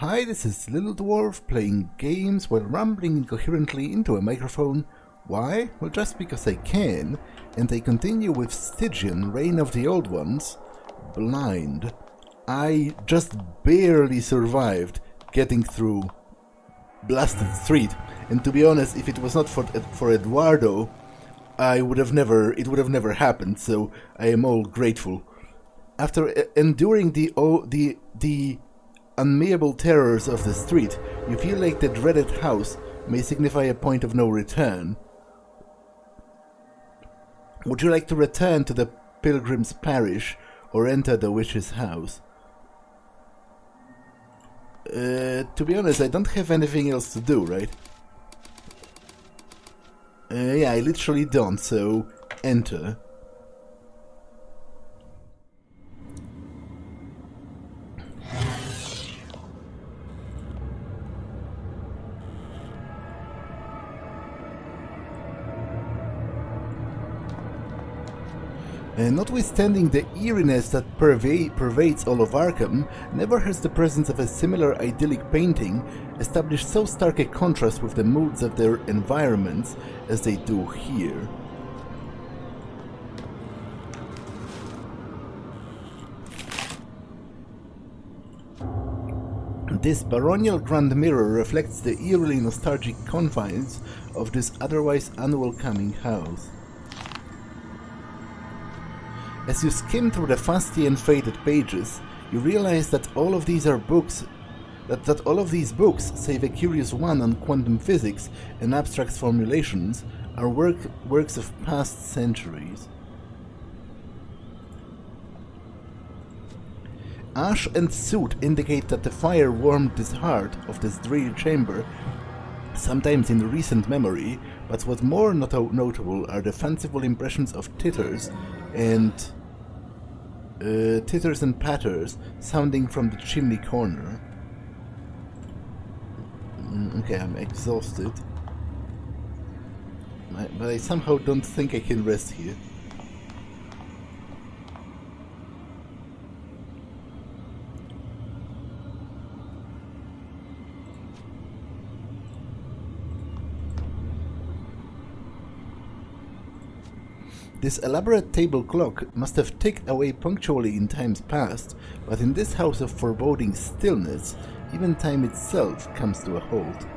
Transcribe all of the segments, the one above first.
Hi, this is Little Dwarf playing games while rambling incoherently into a microphone. Why? Well, just because I can, and I continue with Stygian, Reign of the Old Ones, blind. I just barely survived getting through Blasted Street, and to be honest, if it was not for Eduardo, it would have never happened, so I am all grateful. After enduring the unmeasurable terrors of the street, you feel like the dreaded house may signify a point of no return. Would you like to return to the pilgrim's parish or enter the witch's house? To be honest, I don't have anything else to do, right? Yeah, I literally don't, so enter. Notwithstanding the eeriness that pervades all of Arkham, never has the presence of a similar idyllic painting established so stark a contrast with the moods of their environments as they do here. This baronial grand mirror reflects the eerily nostalgic confines of this otherwise unwelcoming house. As you skim through the fusty and faded pages, you realize that all of these are books, that all of these books, save a curious one on quantum physics and abstract formulations, are works of past centuries. Ash and soot indicate that the fire warmed this heart of this dreary chamber, sometimes in recent memory, but what's more notable are the fanciful impressions of titters and patters sounding from the chimney corner. Okay, I'm exhausted, but I somehow don't think I can rest here. This elaborate table clock must have ticked away punctually in times past, but in this house of foreboding stillness, even time itself comes to a halt.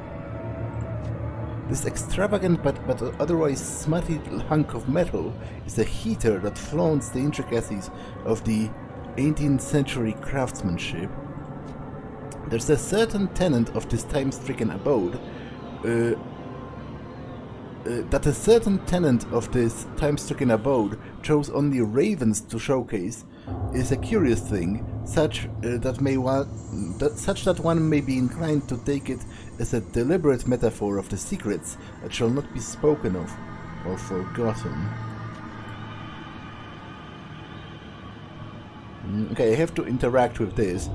This extravagant but otherwise smutty hunk of metal is a heater that flaunts the intricacies of the 18th century craftsmanship. There's a certain tenant of this time-stricken abode that a certain tenant of this time-stricken abode chose only ravens to showcase is a curious thing, such that one may be inclined to take it as a deliberate metaphor of the secrets that shall not be spoken of or forgotten. Okay, I have to interact with this.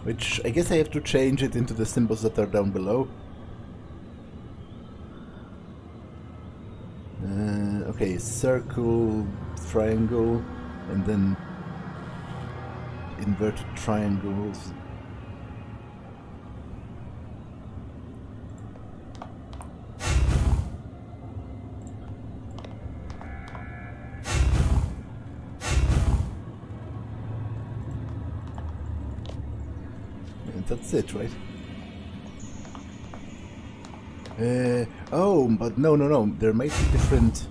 Which I guess I have to change it into the symbols that are down below. Okay, circle, triangle, and then inverted triangles. That's it, right? Oh, but no, there might be different...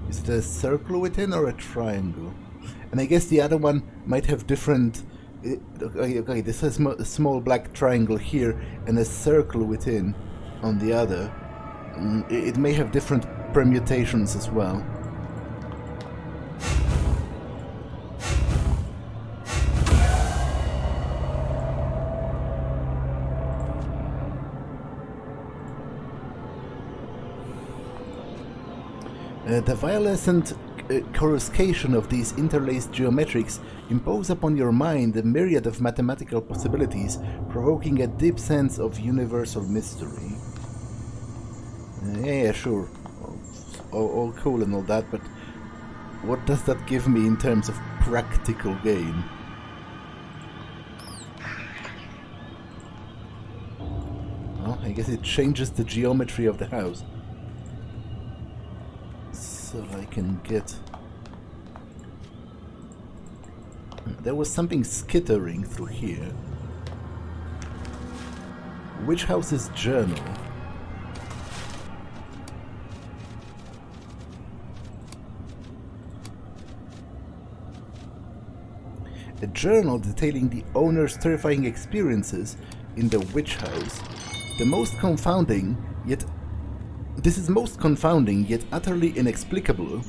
Is it a circle within or a triangle? And I guess the other one might have different... Okay, this has a small black triangle here and a circle within on the other. It may have different permutations as well. The violescent coruscation of these interlaced geometrics impose upon your mind a myriad of mathematical possibilities, provoking a deep sense of universal mystery. Yeah, sure. all cool and all that, but what does that give me in terms of practical gain? Well, I guess it changes the geometry of the house. So I can get... There was something skittering through here. Witch House's journal. A journal detailing the owner's terrifying experiences in the witch house. This is most confounding yet utterly inexplicable.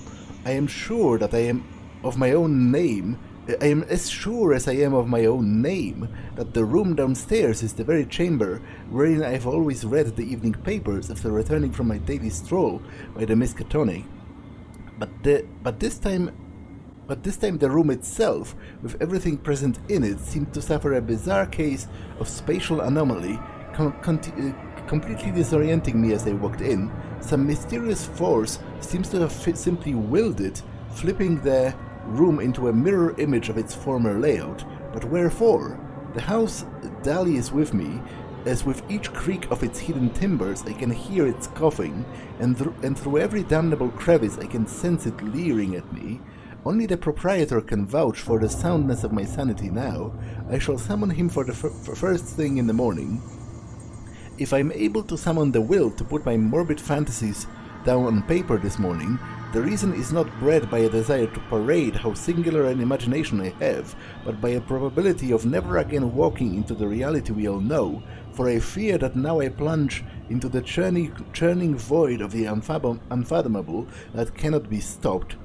I am sure that I am of my own name. I am as sure as I am of my own name that the room downstairs is the very chamber wherein I have always read the evening papers after returning from my daily stroll by the Miskatonic. But this time the room itself, with everything present in it, seemed to suffer a bizarre case of spatial anomaly, completely disorienting me as I walked in. Some mysterious force seems to have simply willed it, flipping the room into a mirror image of its former layout. But wherefore? The house dallies with me, as with each creak of its hidden timbers I can hear it scoffing, and through every damnable crevice I can sense it leering at me. Only the proprietor can vouch for the soundness of my sanity now. I shall summon him for the first thing in the morning. If I am able to summon the will to put my morbid fantasies down on paper this morning, the reason is not bred by a desire to parade how singular an imagination I have, but by a probability of never again walking into the reality we all know, for I fear that now I plunge into the churning void of the unfathomable that cannot be stopped.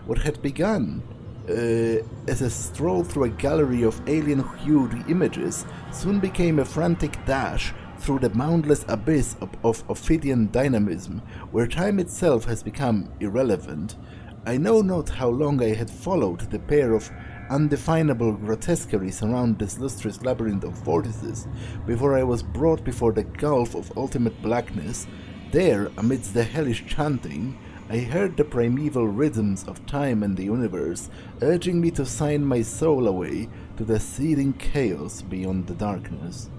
What had begun as a stroll through a gallery of alien-hued images soon became a frantic dash through the boundless abyss of Ophidian dynamism, where time itself has become irrelevant. I know not how long I had followed the pair of undefinable grotesqueries around this lustrous labyrinth of vortices before I was brought before the gulf of ultimate blackness. There, amidst the hellish chanting, I heard the primeval rhythms of time and the universe, urging me to sign my soul away to the seething chaos beyond the darkness.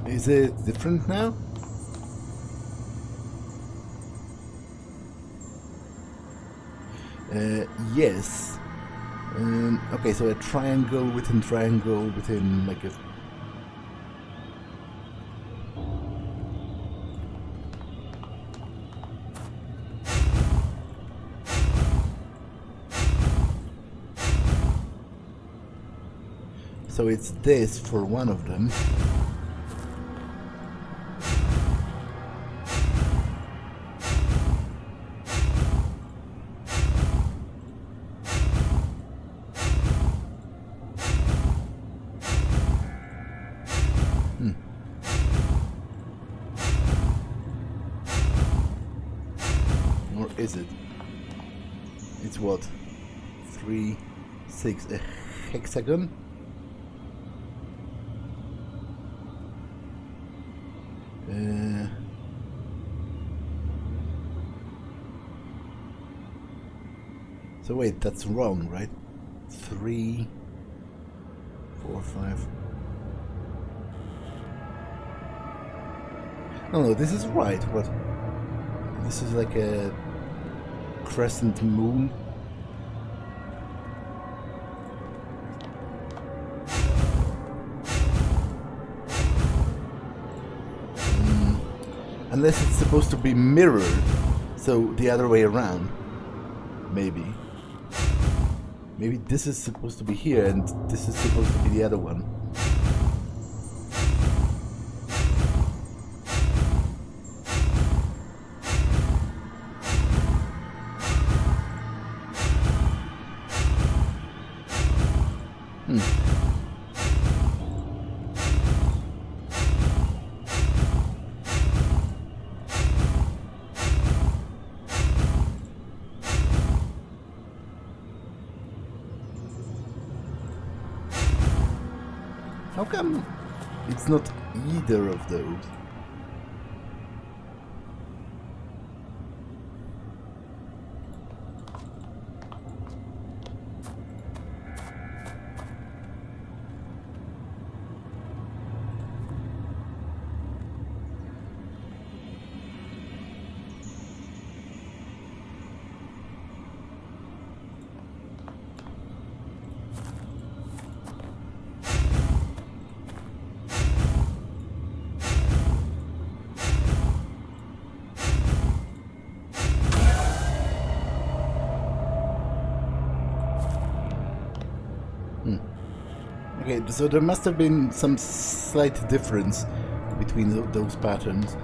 Is it different now? Yes. Okay, so a triangle within like a... So it's this for one of them. Or is it? It's what? 3, 6, a hexagon? So wait, that's wrong, right? 3, 4, 5. No, this is right. What? This is like a crescent moon. Unless it's supposed to be mirrored, so the other way around. Maybe. Maybe this is supposed to be here and this is supposed to be the other one. How come it's not either of those? Okay, so there must have been some slight difference between those patterns.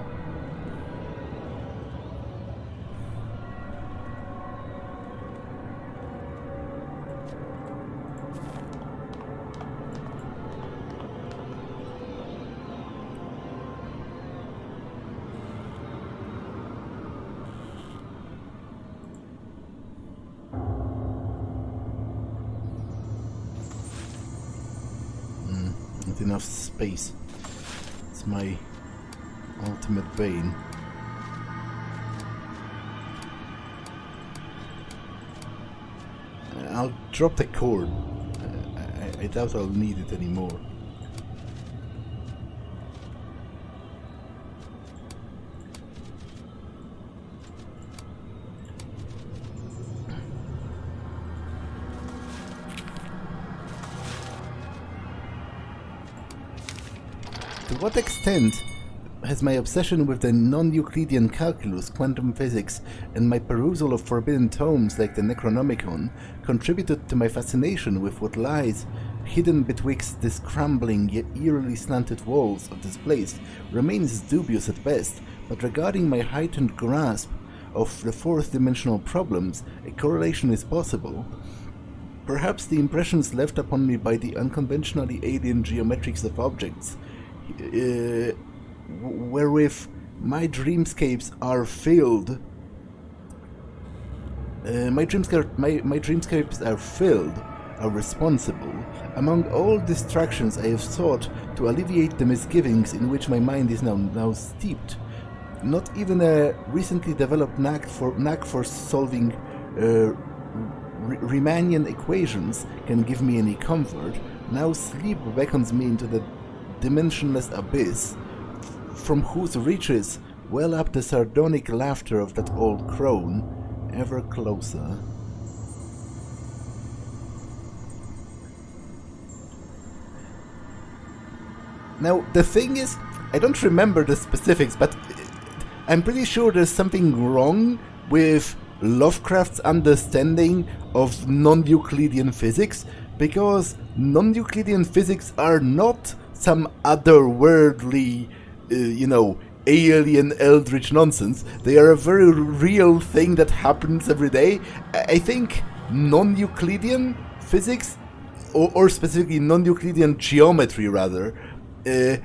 Not enough space. It's my ultimate bane. I'll drop the cord. I doubt I'll need it anymore. To what extent has my obsession with the non-Euclidean calculus, quantum physics, and my perusal of forbidden tomes like the Necronomicon contributed to my fascination with what lies hidden betwixt the crumbling yet eerily slanted walls of this place remains dubious at best, but regarding my heightened grasp of the fourth-dimensional problems, a correlation is possible. Perhaps the impressions left upon me by the unconventionally alien geometrics of objects wherewith my dreamscapes are filled. My dreamscapes are filled, are responsible. Among all distractions I have sought to alleviate the misgivings in which my mind is now steeped. Not even a recently developed knack for solving Riemannian equations can give me any comfort. Now sleep beckons me into the dimensionless abyss, from whose reaches well up the sardonic laughter of that old crone, ever closer. Now, the thing is, I don't remember the specifics, but I'm pretty sure there's something wrong with Lovecraft's understanding of non-Euclidean physics, because non-Euclidean physics are not some otherworldly, alien eldritch nonsense. They are a very real thing that happens every day. I think non-Euclidean physics, or specifically non-Euclidean geometry rather, it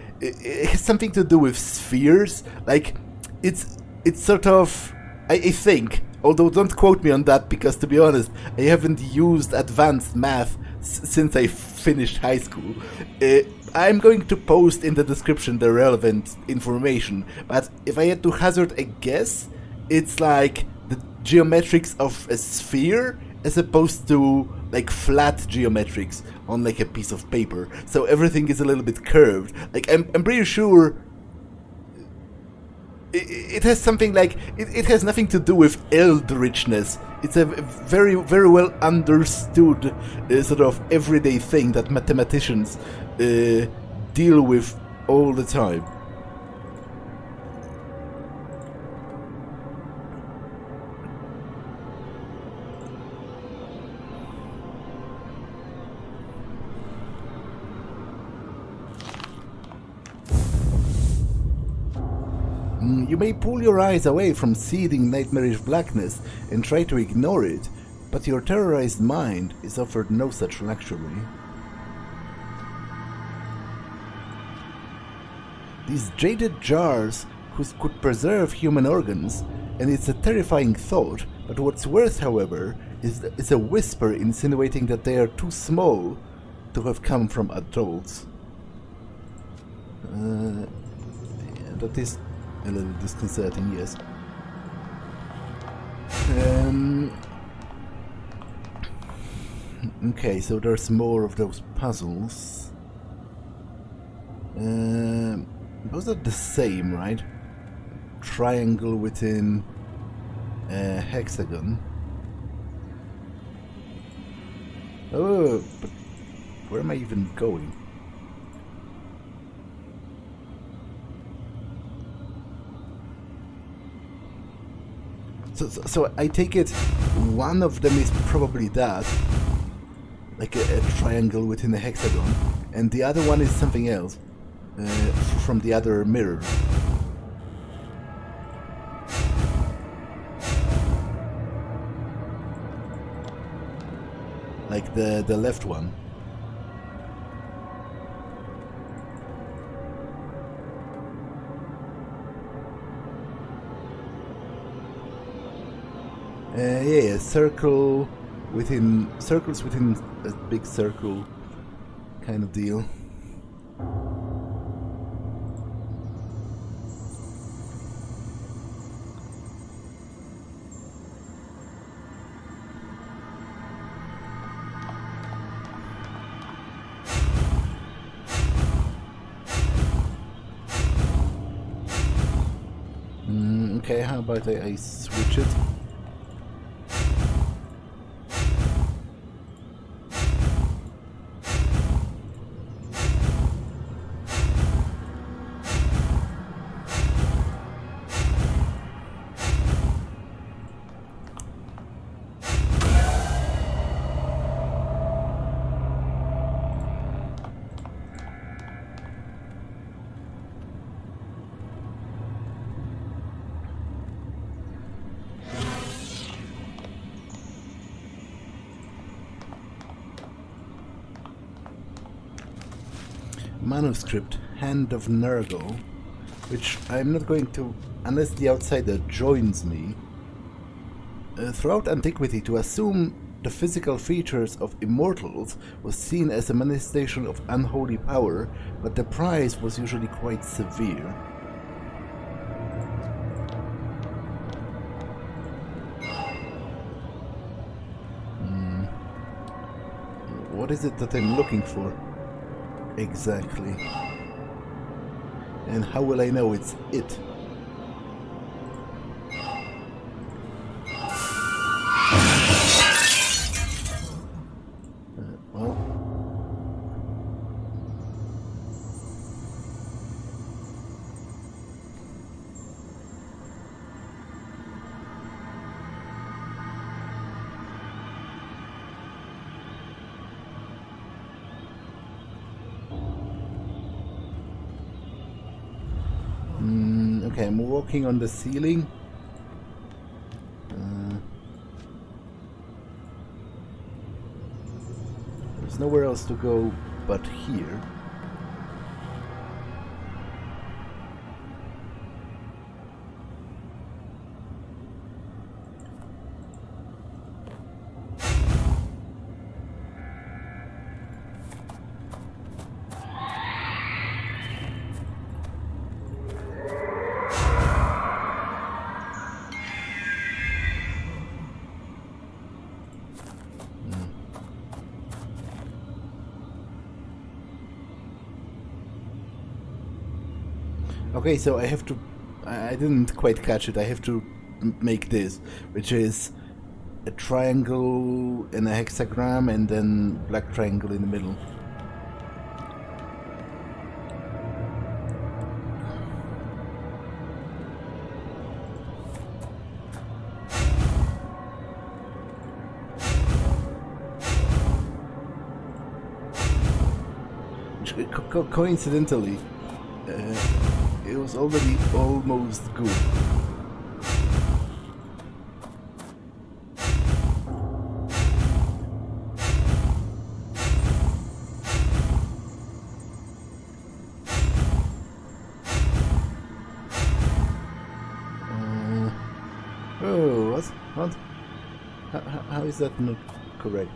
has something to do with spheres. Like, it's sort of, I think, although don't quote me on that, because to be honest, I haven't used advanced math since I finished high school. I'm going to post in the description the relevant information, but if I had to hazard a guess, it's like the geometrics of a sphere as opposed to like flat geometrics on like a piece of paper. So everything is a little bit curved. Like I'm pretty sure it has something like it has nothing to do with eldritchness. It's a very, very well understood sort of everyday thing that mathematicians deal with all the time. You may pull your eyes away from seething nightmarish blackness and try to ignore it, but your terrorized mind is offered no such luxury. These jaded jars could preserve human organs, and it's a terrifying thought, but what's worse, however, is a whisper insinuating that they are too small to have come from adults. That is a little disconcerting, yes. Okay, so there's more of those puzzles. Those are the same, right? Triangle within a hexagon. Oh, but where am I even going? So I take it one of them is probably that, like a triangle within a hexagon, and the other one is something else from the other mirror. Like the left one. Yeah, circle within circles within a big circle kind of deal. Okay, how about I switch it? Manuscript, Hand of Nurgle, which I'm not going to, unless the outsider joins me. Throughout antiquity, to assume the physical features of immortals was seen as a manifestation of unholy power, but the price was usually quite severe. What is it that I'm looking for? Exactly. And how will I know it's it? Well. Okay, I'm walking on the ceiling. There's nowhere else to go but here. Okay, so I have to... I didn't quite catch it. I have to make this, which is a triangle and a hexagram and then black triangle in the middle. Which, coincidentally... it was already almost good. Oh, what? How is that not correct?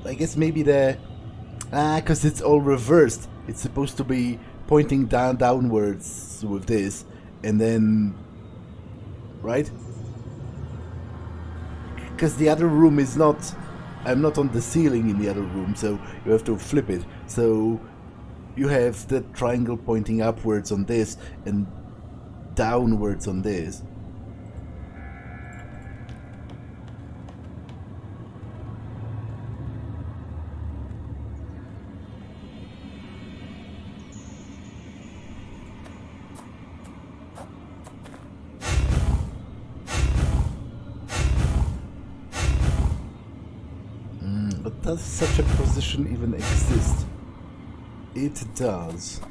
I guess maybe because it's all reversed. It's supposed to be pointing downwards with this, and then, right? Because the other room is not. I'm not on the ceiling in the other room, so you have to flip it. So you have the triangle pointing upwards on this and downwards on this. But does such a position even exist? It does.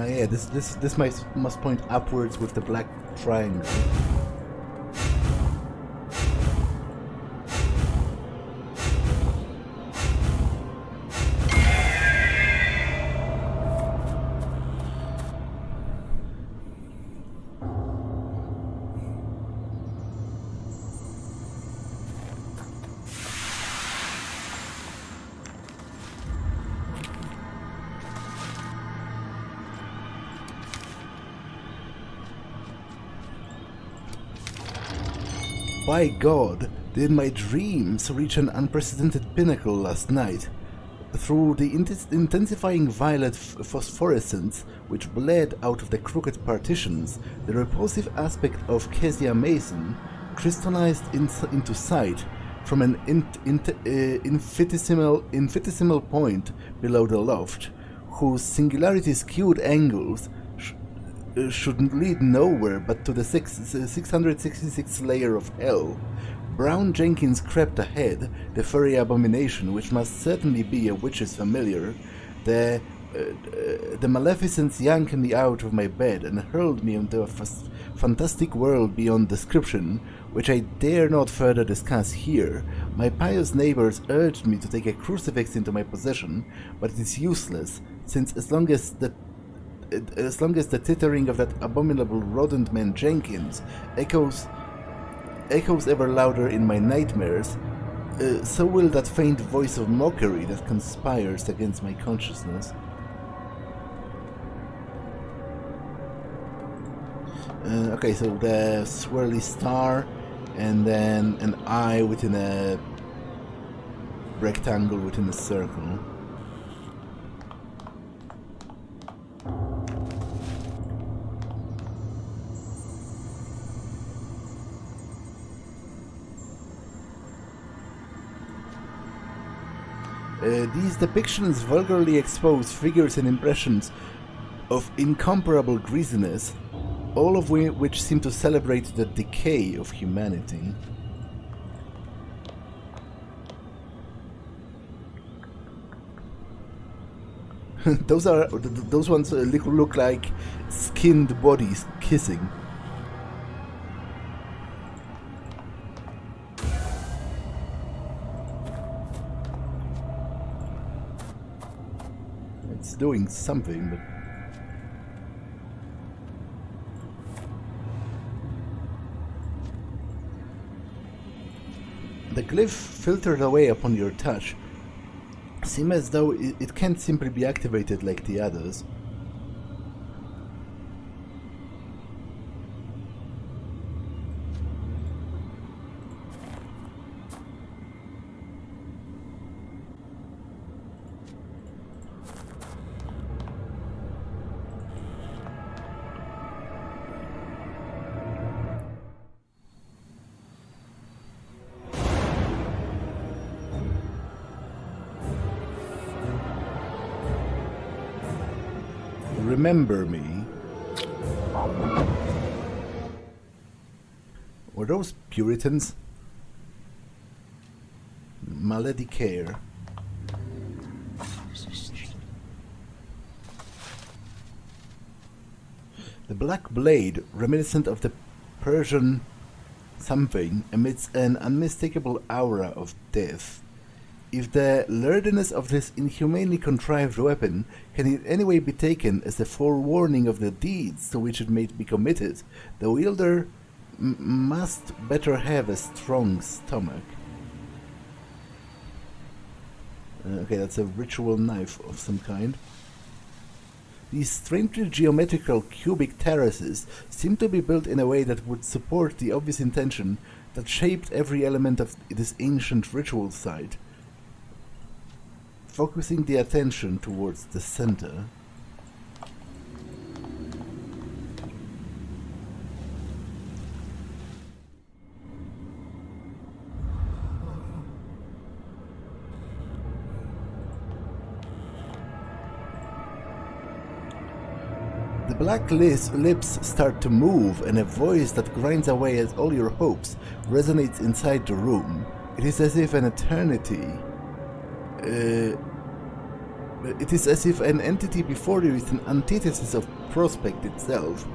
Yeah, this must point upwards with the black triangle. By God, did my dreams reach an unprecedented pinnacle last night. Through the intensifying violet phosphorescence which bled out of the crooked partitions, the repulsive aspect of Kezia Mason crystallized into sight from an infinitesimal point below the loft, whose singularity-skewed angles should lead nowhere but to the 666th layer of hell. Brown Jenkins crept ahead, the furry abomination, which must certainly be a witch's familiar. The maleficence yanked me out of my bed and hurled me into a fantastic world beyond description, which I dare not further discuss here. My pious neighbors urged me to take a crucifix into my possession, but it is useless, since as long as the tittering of that abominable rodent man Jenkins echoes ever louder in my nightmares, so will that faint voice of mockery that conspires against my consciousness. Okay, so the swirly star, and then an eye within a rectangle within a circle. These depictions vulgarly expose figures and impressions of incomparable greasiness, all of which seem to celebrate the decay of humanity. Those ones look like skinned bodies kissing. It's doing something, but the glyph filtered away upon your touch seems as though it can't simply be activated like the others. Remember me. Were those Puritans? Maledicare. The black blade, reminiscent of the Persian something, emits an unmistakable aura of death. If the lurdiness of this inhumanely contrived weapon can in any way be taken as a forewarning of the deeds to which it may be committed, the wielder must better have a strong stomach. Okay, that's a ritual knife of some kind. These strangely geometrical cubic terraces seem to be built in a way that would support the obvious intention that shaped every element of this ancient ritual site, focusing the attention towards the center. The black lips start to move, and a voice that grinds away at all your hopes resonates inside the room. It is as if an eternity... it is as if an entity before you is an antithesis of prospect itself.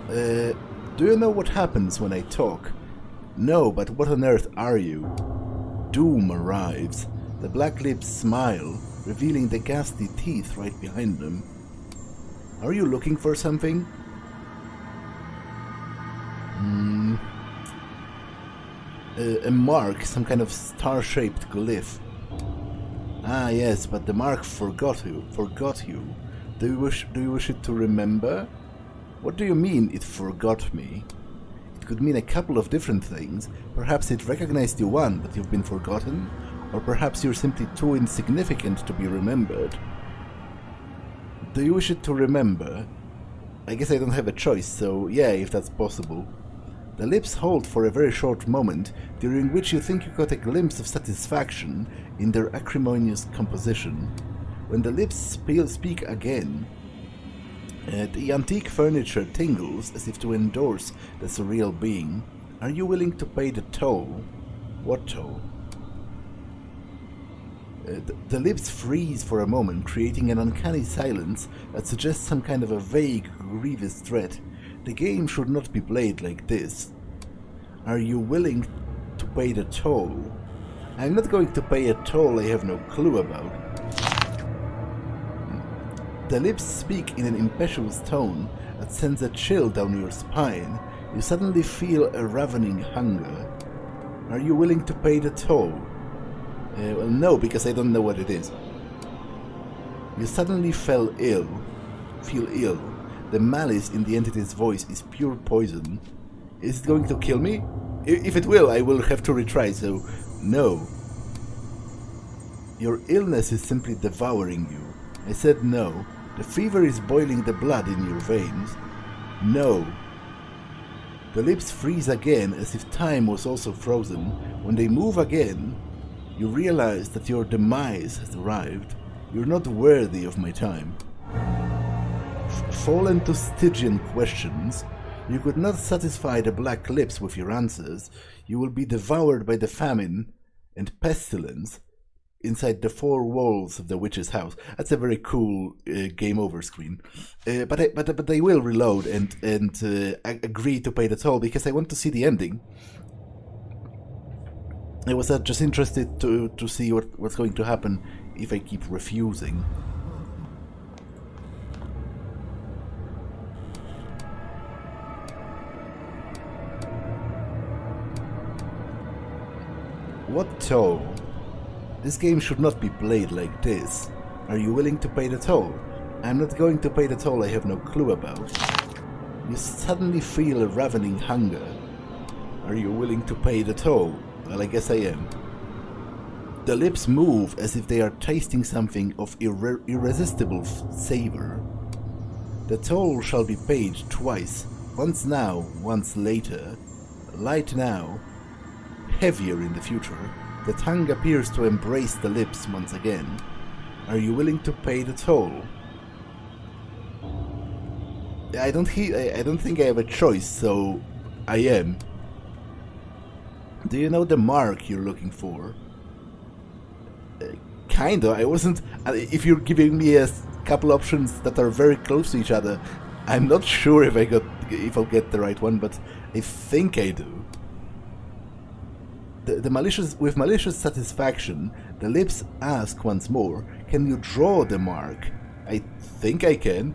Do you know what happens when I talk? No, but what on earth are you? Doom arrives. The black lips smile, revealing the ghastly teeth right behind them. Are you looking for something? A mark, some kind of star-shaped glyph. Ah, yes, but the mark forgot you. Do you wish it to remember? What do you mean, it forgot me? It could mean a couple of different things. Perhaps it recognized you one, but you've been forgotten? Or perhaps you're simply too insignificant to be remembered. Do you wish it to remember? I guess I don't have a choice, so yeah, if that's possible. The lips hold for a very short moment, during which you think you got a glimpse of satisfaction in their acrimonious composition. When the lips speak again, the antique furniture tingles as if to endorse the surreal being. Are you willing to pay the toll? What toll? The lips freeze for a moment, creating an uncanny silence that suggests some kind of a vague, grievous threat. The game should not be played like this. Are you willing to pay the toll? I'm not going to pay a toll I have no clue about. The lips speak in an impetuous tone that sends a chill down your spine. You suddenly feel a ravening hunger. Are you willing to pay the toll? Well, no, because I don't know what it is. You suddenly feel ill. The malice in the entity's voice is pure poison. Is it going to kill me? If it will, I will have to retry, so no. Your illness is simply devouring you. I said no. The fever is boiling the blood in your veins. No. The lips freeze again, as if time was also frozen. When they move again, you realize that your demise has arrived. You're not worthy of my time. Fallen to Stygian questions, you could not satisfy the black lips with your answers. You will be devoured by the famine and pestilence inside the four walls of the witch's house. That's a very cool game over screen. But I will reload and agree to pay the toll because I want to see the ending. I was just interested to see what's going to happen if I keep refusing. What toll? This game should not be played like this. Are you willing to pay the toll? I'm not going to pay the toll I have no clue about. You suddenly feel a ravening hunger. Are you willing to pay the toll? Well, I guess I am. The lips move as if they are tasting something of irresistible savor. The toll shall be paid twice, once now, once later. Light now, heavier in the future. The tongue appears to embrace the lips once again. Are you willing to pay the toll? I don't think I have a choice, so I am. Do you know the mark you're looking for? Kinda. I wasn't. If you're giving me a couple options that are very close to each other, I'm not sure if I'll get the right one, but I think I do. With malicious satisfaction, the lips ask once more, "Can you draw the mark?" I think I can.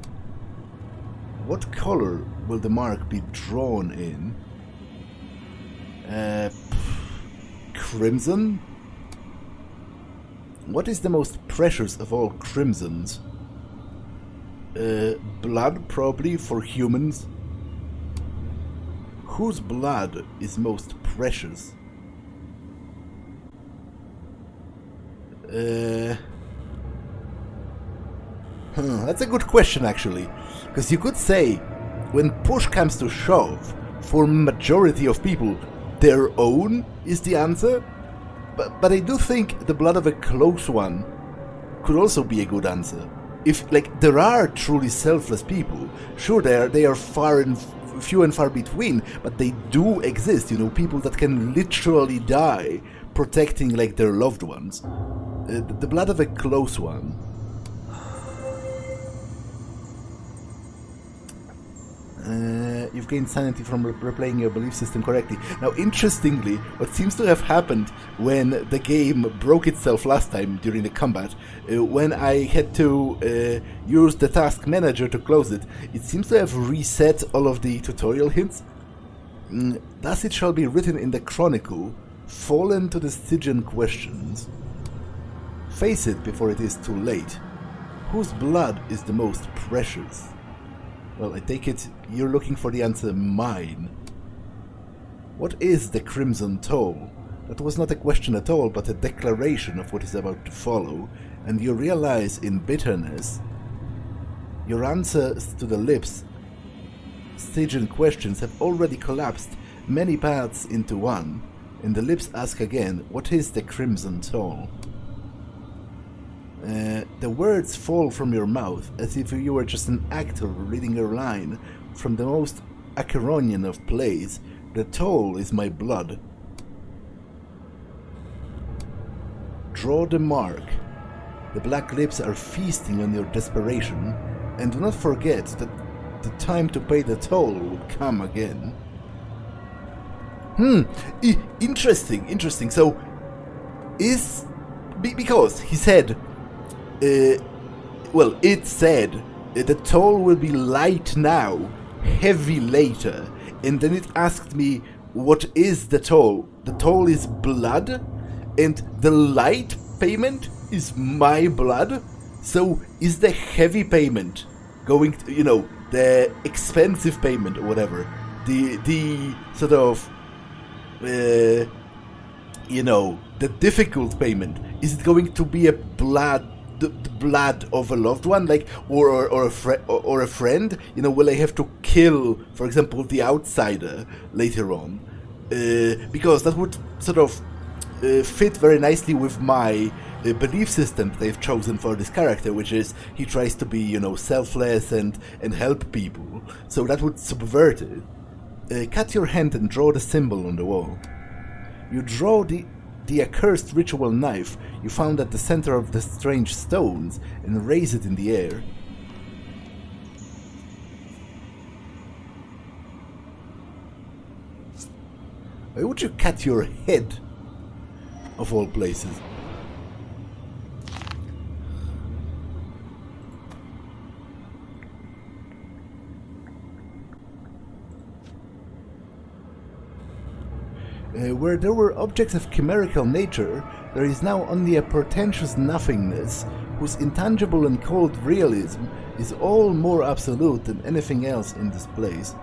What color will the mark be drawn in? Crimson? What is the most precious of all crimsons? Blood, probably, for humans. Whose blood is most precious? That's a good question, actually. Because you could say, when push comes to shove, for majority of people, their own is the answer. But I do think the blood of a close one could also be a good answer. If, like, there are truly selfless people, sure, they are few and far between, but they do exist, you know, people that can literally die protecting, like, their loved ones. The blood of a close one. You've gained sanity from replaying your belief system correctly. Now, interestingly, what seems to have happened when the game broke itself last time during the combat, when I had to use the task manager to close it, it seems to have reset all of the tutorial hints. Thus it shall be written in the chronicle, fallen to the Stygian questions. Face it before it is too late. Whose blood is the most precious? Well, I take it you're looking for the answer mine. What is the Crimson Toll? That was not a question at all, but a declaration of what is about to follow, and you realize in bitterness your answers to the lips Stygian questions have already collapsed many paths into one, and the lips ask again, what is the Crimson Toll? The words fall from your mouth as if you were just an actor reading a line from the most Acheronian of plays. The toll is my blood. Draw the mark. The black lips are feasting on your desperation, and do not forget that the time to pay the toll will come again. Interesting. So, because he said, it said the toll will be light now, heavy later, and then it asked me, what is the toll? The toll is blood, and the light payment is my blood? So is the heavy payment going to, you know, the expensive payment or whatever, the sort of, you know, the difficult payment, is it going to be a blood, the blood of a loved one, like, or a friend? You know, will I have to kill, for example, the outsider later on? Because that would sort of fit very nicely with my belief system that I've chosen for this character, which is he tries to be, you know, selfless and help people. So that would subvert it. Cut your hand and draw the symbol on the wall. You draw the accursed ritual knife you found at the center of the strange stones and raise it in the air. Why would you cut your head, of all places? Where there were objects of chimerical nature, there is now only a portentous nothingness, whose intangible and cold realism is all more absolute than anything else in this place.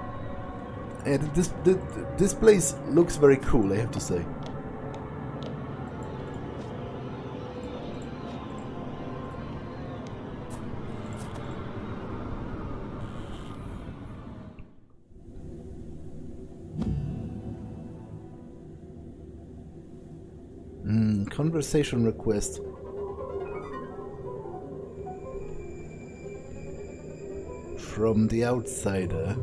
And this place looks very cool, I have to say. Conversation request. from the outsider.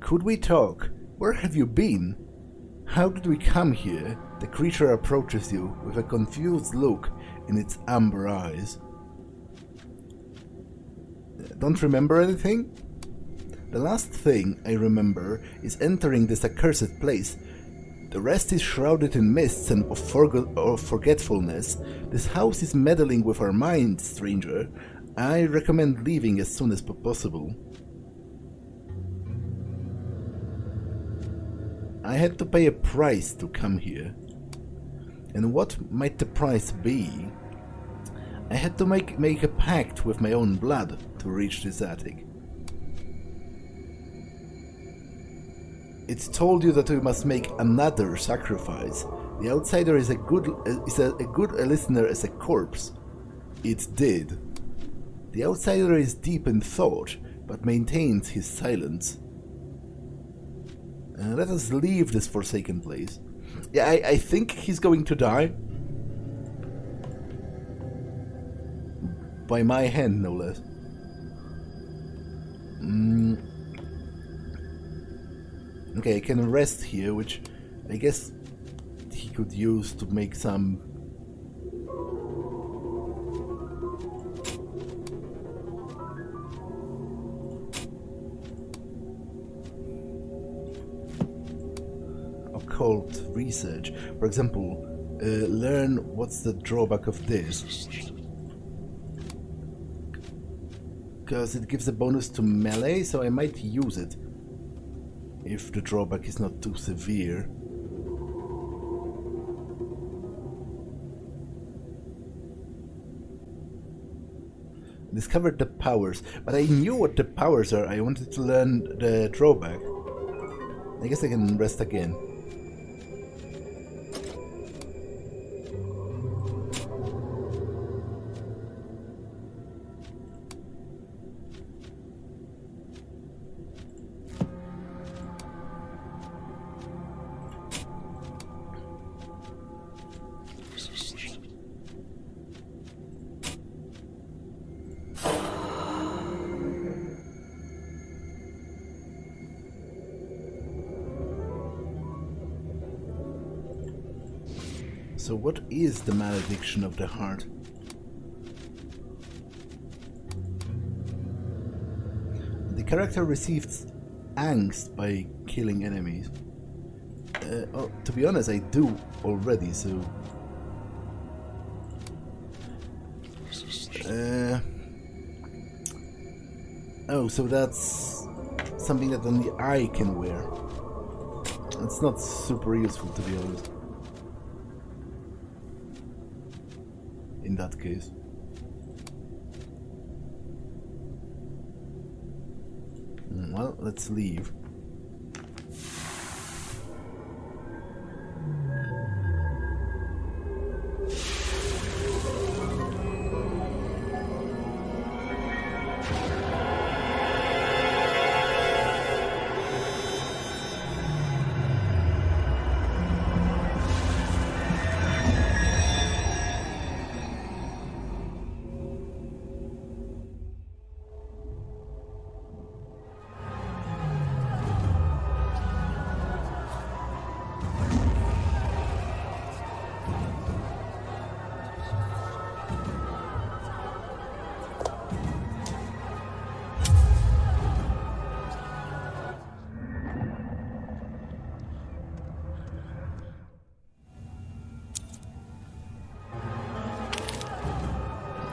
Could we talk? Where have you been? How did we come here? The creature approaches you with a confused look in its amber eyes. Don't remember anything? The last thing I remember is entering this accursed place. The rest is shrouded in mists and of forgetfulness. This house is meddling with our minds, stranger. I recommend leaving as soon as possible. I had to pay a price to come here. And what might the price be? I had to make a pact with my own blood to reach this attic. It's told you that we must make another sacrifice. The outsider is a good listener as a corpse. It did. The outsider is deep in thought, but maintains his silence. Let us leave this forsaken place. Yeah, I think he's going to die. By my hand, no less. Okay, I can rest here, which I guess he could use to make some... occult research. For example, learn what's the drawback of this. Because it gives a bonus to melee, so I might use it if the drawback is not too severe. Discovered the powers, but I knew what the powers are. I wanted to learn the drawback. I guess I can rest again. So what is the malediction of the heart? The character receives angst by killing enemies. Oh, to be honest, I do already, so... oh, so that's something that only I can wear. It's not super useful, to be honest. In that case. Well, let's leave.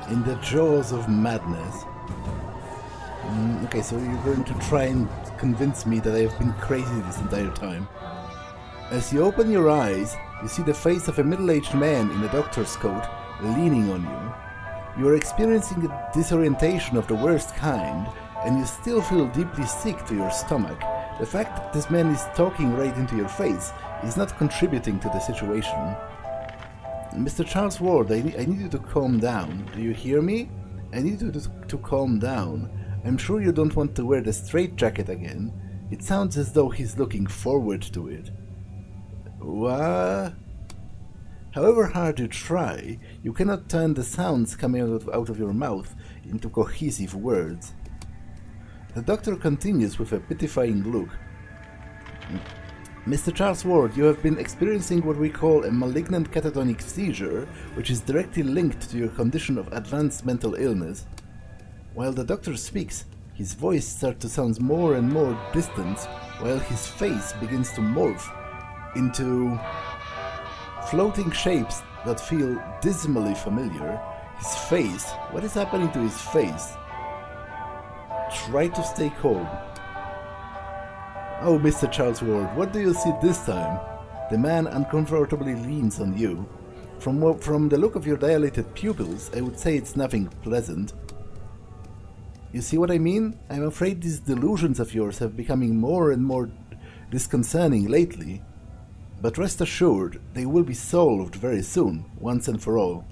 In the jaws of madness. Okay, so you're going to try and convince me that I have been crazy this entire time. As you open your eyes, you see the face of a middle-aged man in a doctor's coat leaning on you. You are experiencing a disorientation of the worst kind, and you still feel deeply sick to your stomach. The fact that this man is talking right into your face is not contributing to the situation. Mr. Charles Ward, I need you to calm down. Do you hear me? I need you to calm down. I'm sure you don't want to wear the straitjacket again. It sounds as though he's looking forward to it. What? However hard you try, you cannot turn the sounds coming out of your mouth into cohesive words. The doctor continues with a pitifying look. Mr. Charles Ward, you have been experiencing what we call a malignant catatonic seizure, which is directly linked to your condition of advanced mental illness. While the doctor speaks, his voice starts to sound more and more distant, while his face begins to morph into floating shapes that feel dismally familiar. His face, what is happening to his face? Try to stay calm. Oh, Mr. Charles Ward, what do you see this time? The man uncomfortably leans on you. From the look of your dilated pupils, I would say it's nothing pleasant. You see what I mean? I'm afraid these delusions of yours have becoming more and more disconcerting lately. But rest assured, they will be solved very soon, once and for all.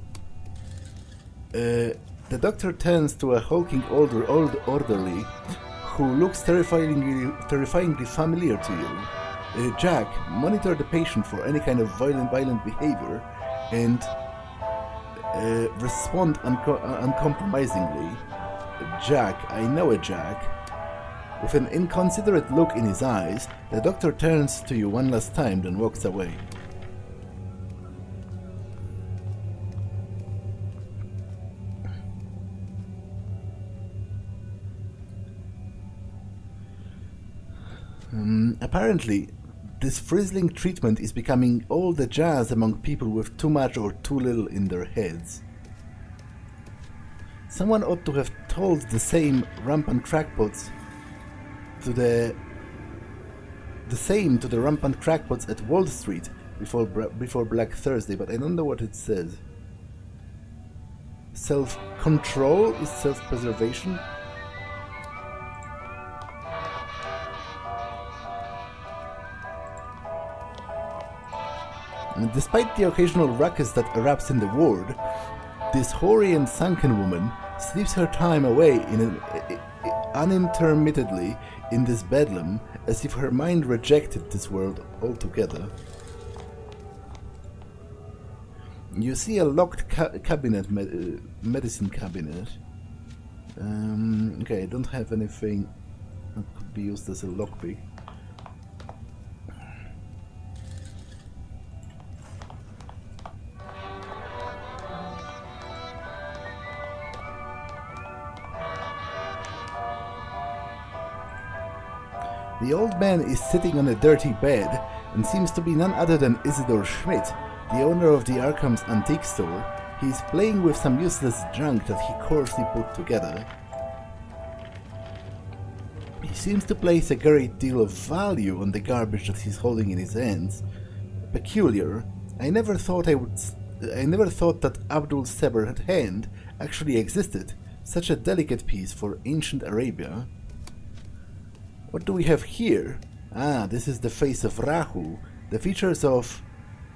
The doctor turns to a hulking old orderly who looks terrifyingly familiar to you. Jack, monitor the patient for any kind of violent behavior and respond uncompromisingly. Jack, I know a Jack. With an inconsiderate look in his eyes, the doctor turns to you one last time, then walks away. Apparently, this frizzling treatment is becoming all the jazz among people with too much or too little in their heads. Someone ought to have told the same rampant crackpots to the rampant crackpots at Wall Street before Black Thursday, but I don't know what it says. Self-control is self-preservation? Despite the occasional ruckus that erupts in the ward, this hoary and sunken woman sleeps her time away unintermittedly in this bedlam, as if her mind rejected this world altogether. You see a locked cabinet, medicine cabinet. Okay, I don't have anything that could be used as a lockpick. The old man is sitting on a dirty bed and seems to be none other than Isidor Schmidt, the owner of the Arkham's antique store. He is playing with some useless junk that he coarsely put together. He seems to place a great deal of value on the garbage that he's holding in his hands. Peculiar. I never thought that Abdul's severed hand actually existed. Such a delicate piece for ancient Arabia. What do we have here? Ah, this is the face of Rahu. The features of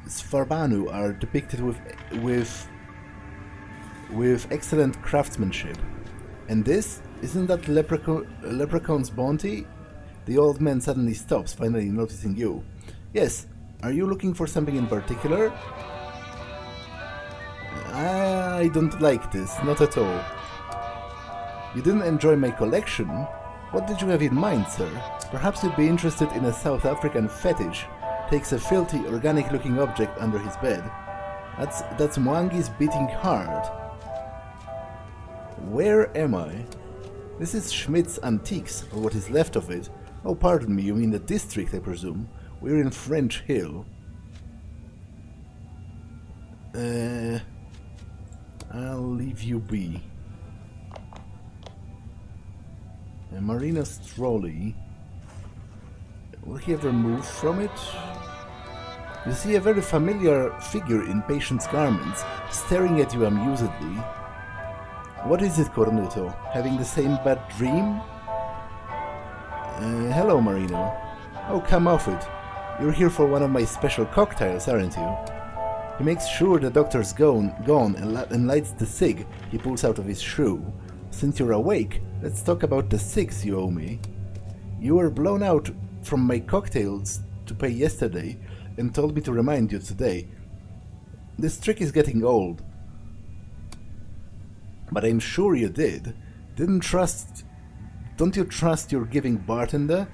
Svarbanu are depicted with excellent craftsmanship. And this? Isn't that leprechaun's bounty? The old man suddenly stops, finally noticing you. Yes, are you looking for something in particular? I don't like this, not at all. You didn't enjoy my collection? What did you have in mind, sir? Perhaps you'd be interested in a South African fetish. Takes a filthy, organic-looking object under his bed. That's Mwangi's beating heart. Where am I? This is Schmidt's Antiques, or what is left of it. Oh, pardon me, you mean the district, I presume. We're in French Hill. I'll leave you be. Marina's trolley. Will he ever move from it? You see a very familiar figure in patient's garments, staring at you amusedly. What is it, Cornuto? Having the same bad dream? Hello, Marina. Oh, come off it. You're here for one of my special cocktails, aren't you? He makes sure the doctor's gone and lights the cig he pulls out of his shoe. Since you're awake, let's talk about the cigs you owe me. You were blown out from my cocktails to pay yesterday and told me to remind you today. This trick is getting old. But I'm sure you did. Don't you trust your giving bartender?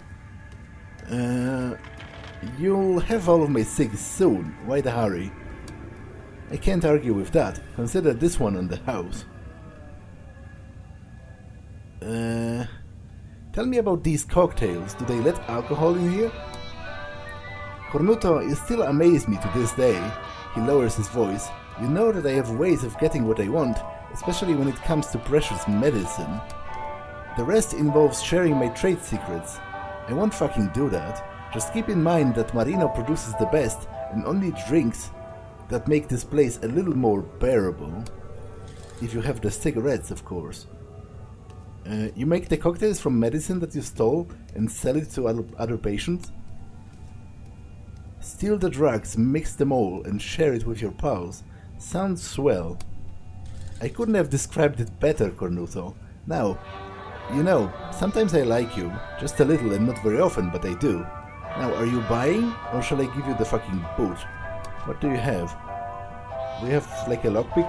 You'll have all of my cigs soon. Why the hurry? I can't argue with that. Consider this one on the house. Tell me about these cocktails. Do they let alcohol in here? Cornuto still amazes me to this day. He lowers his voice. You know that I have ways of getting what I want, especially when it comes to precious medicine. The rest involves sharing my trade secrets. I won't fucking do that. Just keep in mind that Marino produces the best and only drinks that make this place a little more bearable. If you have the cigarettes, of course. You make the cocktails from medicine that you stole and sell it to other patients? Steal the drugs, mix them all, and share it with your pals. Sounds swell. I couldn't have described it better, Cornuto. Now, you know, sometimes I like you. Just a little and not very often, but I do. Now, are you buying, or shall I give you the fucking boot? What do you have? Do you have, like, a lockpick?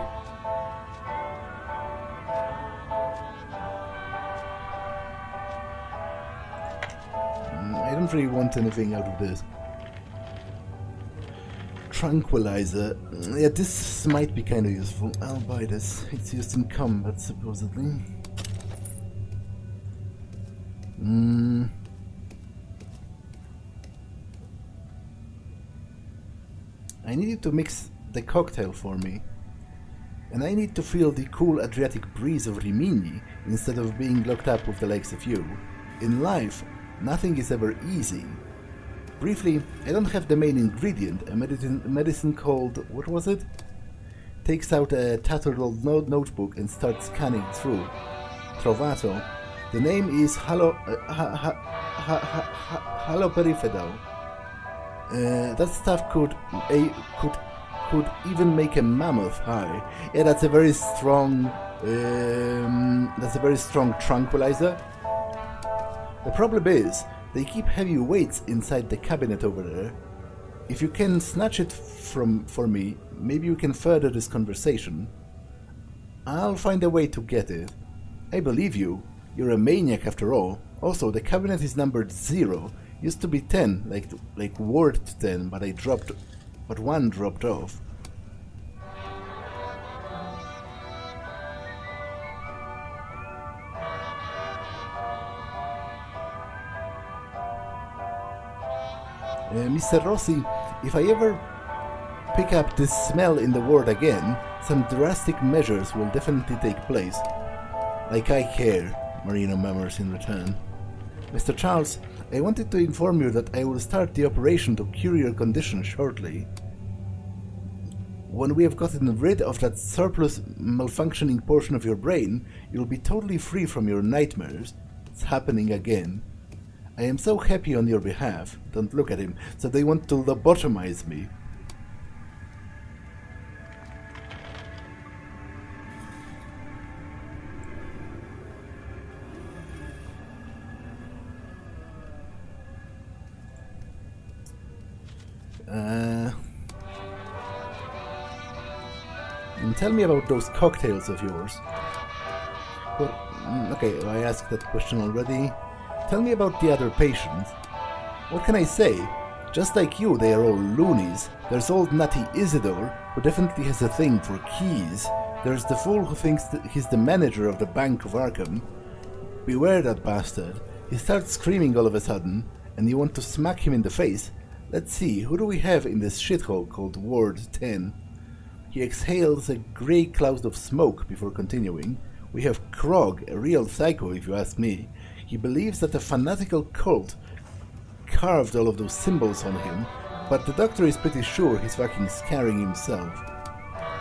I don't really want anything out of this. Tranquilizer. Yeah, this might be kind of useful. I'll buy this. It's used in combat, supposedly. I need you to mix the cocktail for me. And I need to feel the cool Adriatic breeze of Rimini instead of being locked up with the likes of you. In life, nothing is ever easy. Briefly, I don't have the main ingredient, a medicine called... what was it? Takes out a tattered old notebook and starts scanning through. Trovato. The name is haloperifidal. That stuff could even make a mammoth high. Yeah, that's a very strong tranquilizer. The problem is, they keep heavy weights inside the cabinet over there. If you can snatch it for me, maybe we can further this conversation. I'll find a way to get it. I believe you. You're a maniac after all. Also, the cabinet is numbered 0. Used to be 10, like Ward 10, but one dropped off. Mr. Rossi, if I ever pick up this smell in the ward again, some drastic measures will definitely take place. Like I care, Marino murmurs in return. Mr. Charles, I wanted to inform you that I will start the operation to cure your condition shortly. When we have gotten rid of that surplus malfunctioning portion of your brain, you'll be totally free from your nightmares. It's happening again. I am so happy on your behalf. Don't look at him. So they want to lobotomize me. And tell me about those cocktails of yours. Well, okay, I asked that question already. Tell me about the other patients. What can I say? Just like you, they are all loonies. There's old nutty Isidore, who definitely has a thing for keys. There's the fool who thinks that he's the manager of the Bank of Arkham. Beware that bastard. He starts screaming all of a sudden, and you want to smack him in the face. Let's see, who do we have in this shithole called Ward 10? He exhales a grey cloud of smoke before continuing. We have Krog, a real psycho if you ask me. He believes that a fanatical cult carved all of those symbols on him, but the doctor is pretty sure he's fucking scaring himself.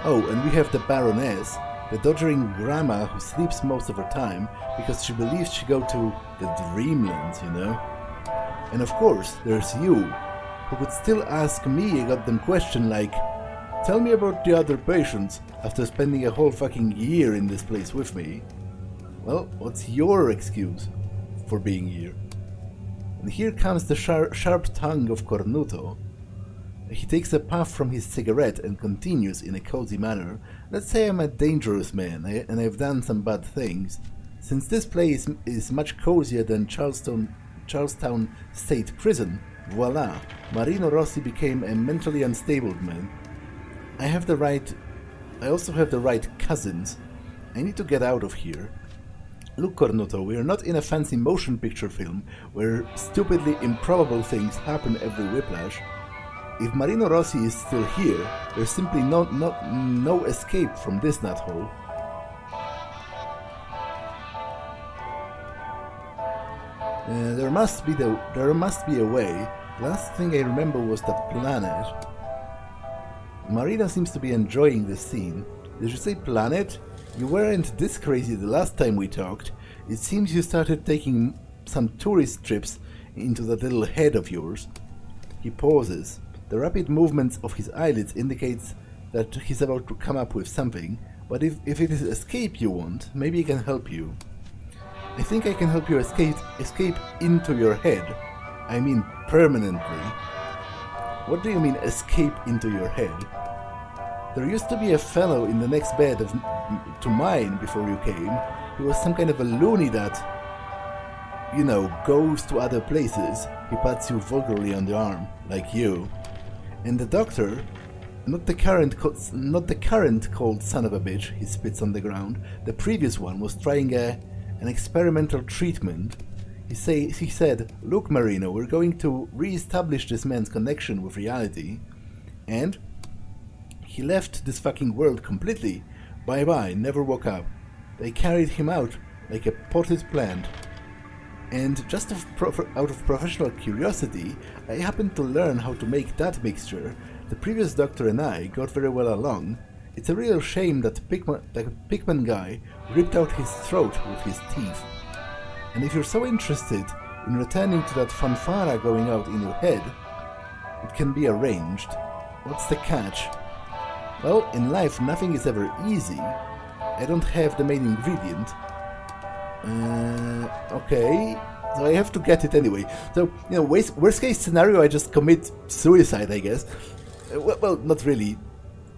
Oh, and we have the Baroness, the dodgering grandma who sleeps most of her time because she believes she go to the Dreamlands, you know? And of course, there's you, who could still ask me a goddamn question like, tell me about the other patients after spending a whole fucking year in this place with me. Well, what's your excuse for being here? And here comes the sharp tongue of Cornuto. He takes a puff from his cigarette and continues in a cozy manner. Let's say I'm a dangerous man, and I've done some bad things. Since this place is much cozier than Charlestown State Prison, voila, Marino Rossi became a mentally unstable man. I also have the right cousins. I need to get out of here. Look, Cornuto, we are not in a fancy motion picture film where stupidly improbable things happen every whiplash. If Marino Rossi is still here, there's simply no escape from this nuthole. There must be a way. The last thing I remember was that planet. Marina seems to be enjoying this scene. Did you say planet? You weren't this crazy the last time we talked. It seems you started taking some tourist trips into that little head of yours. He pauses. The rapid movements of his eyelids indicates that he's about to come up with something, but if it is escape you want, maybe I can help you. I think I can help you escape into your head. I mean permanently. What do you mean escape into your head? There used to be a fellow in the next bed to mine before you came. He was some kind of a loony that, goes to other places. He pats you vulgarly on the arm, like you. And the doctor, not the current cold son of a bitch, he spits on the ground. The previous one was trying an experimental treatment. He said, "Look, Marino, we're going to re-establish this man's connection with reality." And he left this fucking world completely. Bye-bye, never woke up. They carried him out like a potted plant. And just out of professional curiosity, I happened to learn how to make that mixture. The previous doctor and I got very well along. It's a real shame that Pickman guy ripped out his throat with his teeth. And if you're so interested in returning to that fanfara going out in your head, it can be arranged. What's the catch? Well, in life nothing is ever easy. I don't have the main ingredient. Okay, so I have to get it anyway. So, worst case scenario, I just commit suicide, I guess. Well, not really.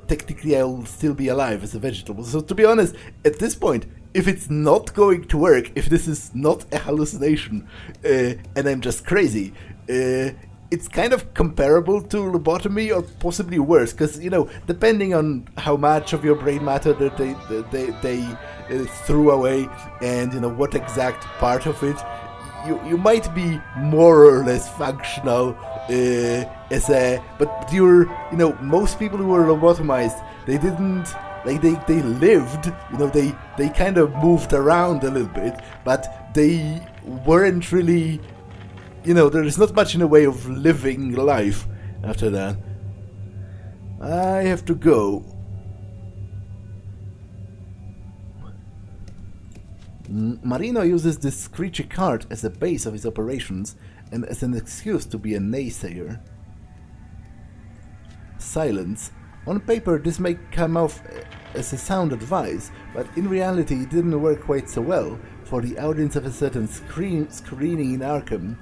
Technically, I'll still be alive as a vegetable. So, to be honest, at this point, if it's not going to work, if this is not a hallucination, and I'm just crazy, it's kind of comparable to lobotomy, or possibly worse, because, depending on how much of your brain matter that they threw away, and, what exact part of it, you might be more or less functional but you're, most people who were lobotomized, they didn't, they lived, they kind of moved around a little bit, but they weren't really, there is not much in a way of living life after that. I have to go. Marino uses this screechy cart as a base of his operations and as an excuse to be a naysayer. Silence. On paper, this may come off as a sound advice, but in reality it didn't work quite so well for the audience of a certain screening in Arkham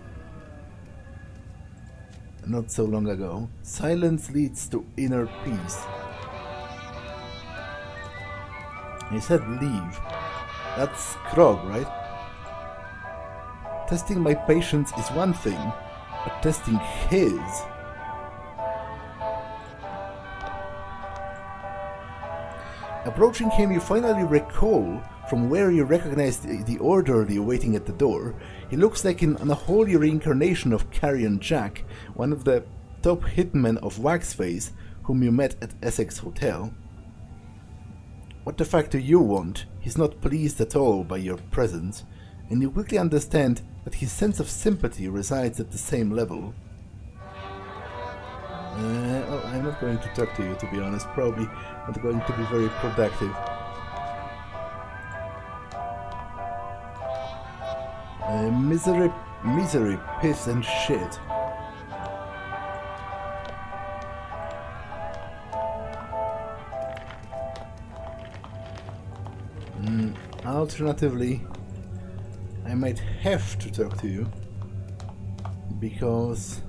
not so long ago. Silence leads to inner peace. I said leave. That's Krog, right? Testing my patience is one thing, but testing his... Approaching him, you finally recall from where you recognize the orderly waiting at the door. He looks like an unholy reincarnation of Carrion Jack, one of the top hitmen of Waxface, whom you met at Essex Hotel. What the fuck do you want? He's not pleased at all by your presence, and you quickly understand that his sense of sympathy resides at the same level. Well, I'm not going to talk to you, to be honest. Probably not going to be very productive. Misery, piss and shit. Alternatively, I might have to talk to you because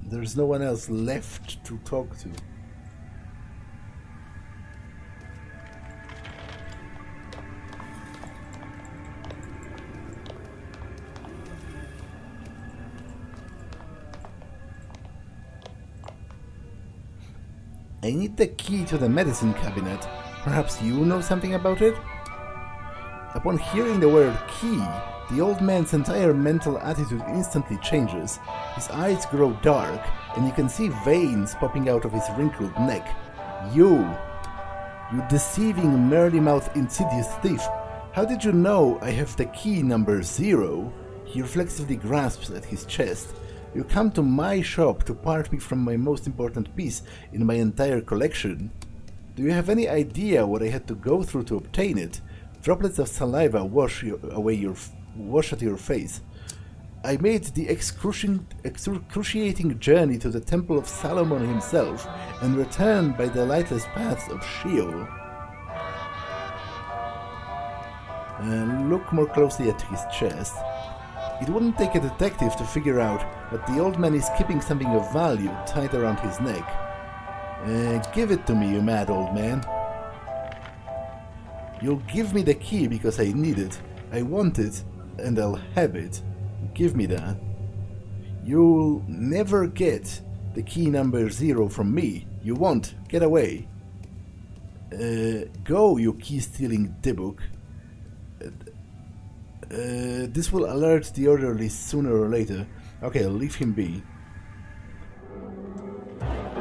There's no one else left to talk to. I need the key to the medicine cabinet. Perhaps you know something about it? Upon hearing the word key, the old man's entire mental attitude instantly changes. His eyes grow dark, and you can see veins popping out of his wrinkled neck. You deceiving, mealy-mouthed, insidious thief. How did you know I have the key number 0? He reflexively grasps at his chest. You come to my shop to part me from my most important piece in my entire collection. Do you have any idea what I had to go through to obtain it? Droplets of saliva wash at your face. I made the excruciating journey to the Temple of Solomon himself and returned by the lightless paths of Sheol. Look more closely at his chest. It wouldn't take a detective to figure out that the old man is keeping something of value tied around his neck. Give it to me, you mad old man. You'll give me the key because I need it. I want it, and I'll have it. Give me that. You'll never get the key number 0 from me. You won't. Get away. Go, you key-stealing dibbock. This will alert the orderlies sooner or later. Okay, I'll leave him be.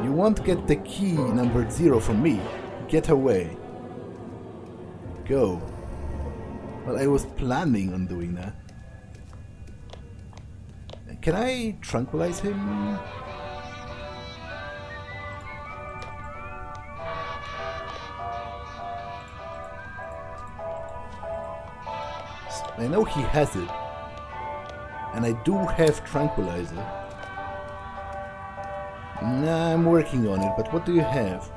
You won't get the key number 0 from me. Get away. Go. Well, I was planning on doing that. Can I tranquilize him? I know he has it. And I do have tranquilizer. Nah, I'm working on it, but what do you have?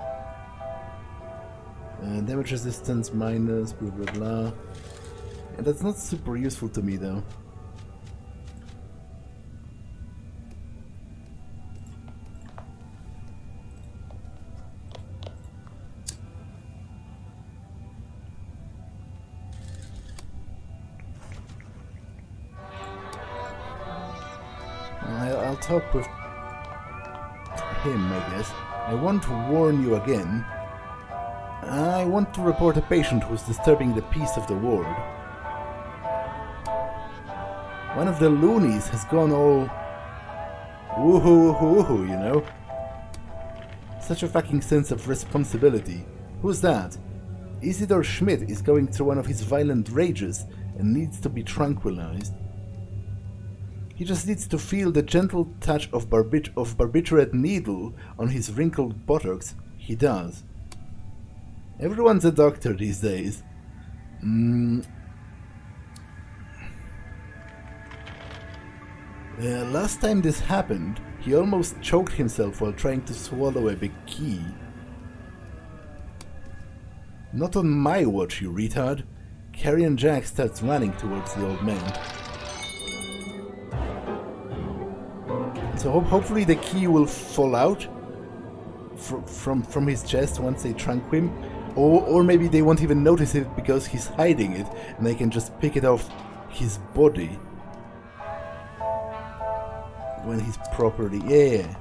Damage resistance minus, blah blah blah. And that's not super useful to me though. I'll talk with him, I guess. I want to warn you again. I want to report a patient who's disturbing the peace of the ward. One of the loonies has gone all woohoo, woohoo, woohoo, you know? Such a fucking sense of responsibility. Who's that? Isidor Schmidt is going through one of his violent rages and needs to be tranquilized. He just needs to feel the gentle touch of barbiturate needle on his wrinkled buttocks. He does. Everyone's a doctor these days. Last time this happened, he almost choked himself while trying to swallow a big key. Not on my watch, you retard. Carrion Jack starts running towards the old man. So hopefully the key will fall out from his chest once they trunk him. Or maybe they won't even notice it because he's hiding it and they can just pick it off his body when he's properly... Yeah.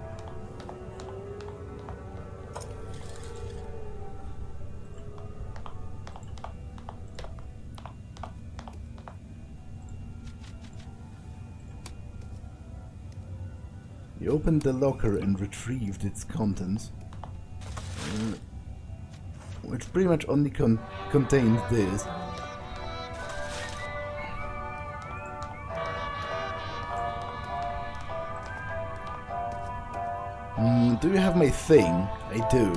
He opened the locker and retrieved its contents. Which pretty much only contains this. Do you have my thing? I do.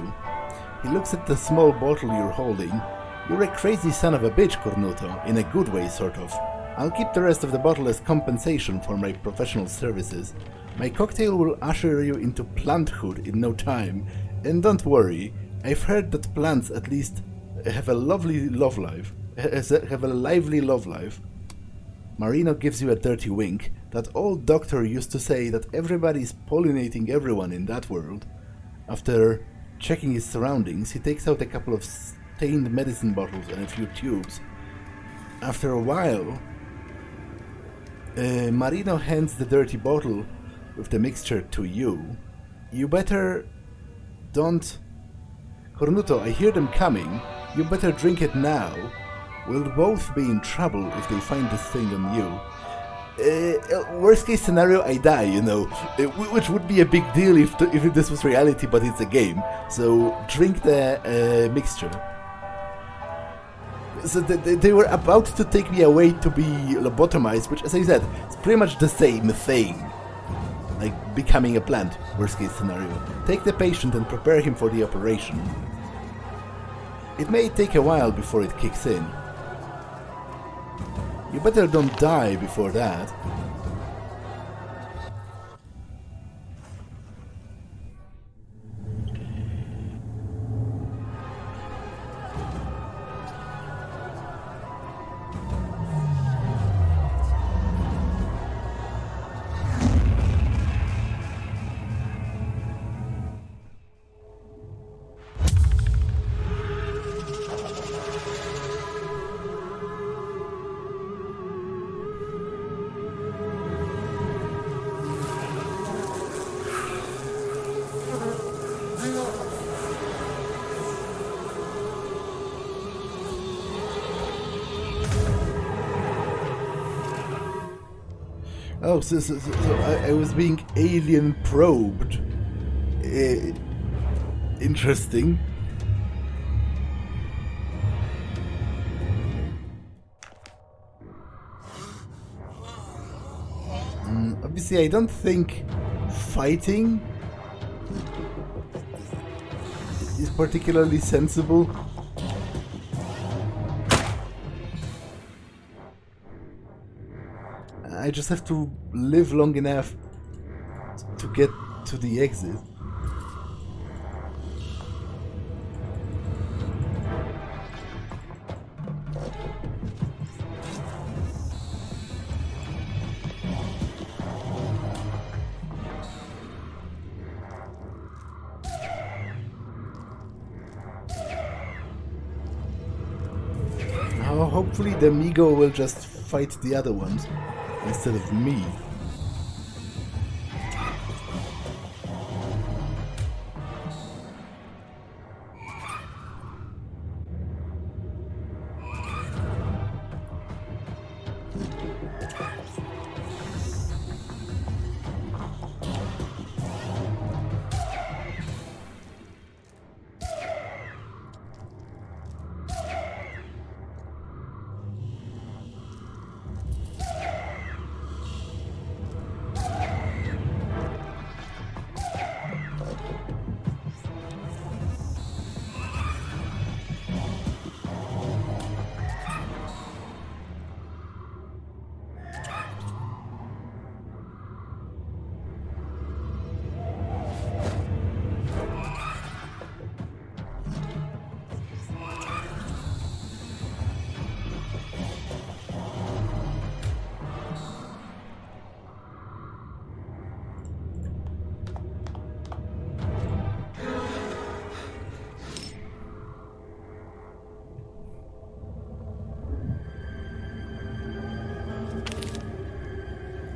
He looks at the small bottle you're holding. You're a crazy son of a bitch, Cornuto, in a good way, sort of. I'll keep the rest of the bottle as compensation for my professional services. My cocktail will usher you into planthood in no time, and don't worry, I've heard that plants at least have a lively love life. Marino gives you a dirty wink. That old doctor used to say that everybody's pollinating everyone in that world. After checking his surroundings, he takes out a couple of stained medicine bottles and a few tubes. After a while, Marino hands the dirty bottle with the mixture to you. You better don't... Cornuto, I hear them coming. You better drink it now. We'll both be in trouble if they find this thing on you. Worst case scenario, I die, you know, which would be a big deal if this was reality, but it's a game. So drink the mixture. So they were about to take me away to be lobotomized, which, as I said, is pretty much the same thing. Like becoming a plant, worst case scenario. Take the patient and prepare him for the operation. It may take a while before it kicks in. You better don't die before that. Oh, so I was being alien probed. Interesting. Obviously, I don't think fighting is particularly sensible. I just have to live long enough to get to the exit. Now, hopefully the Migo will just fight the other ones instead of me.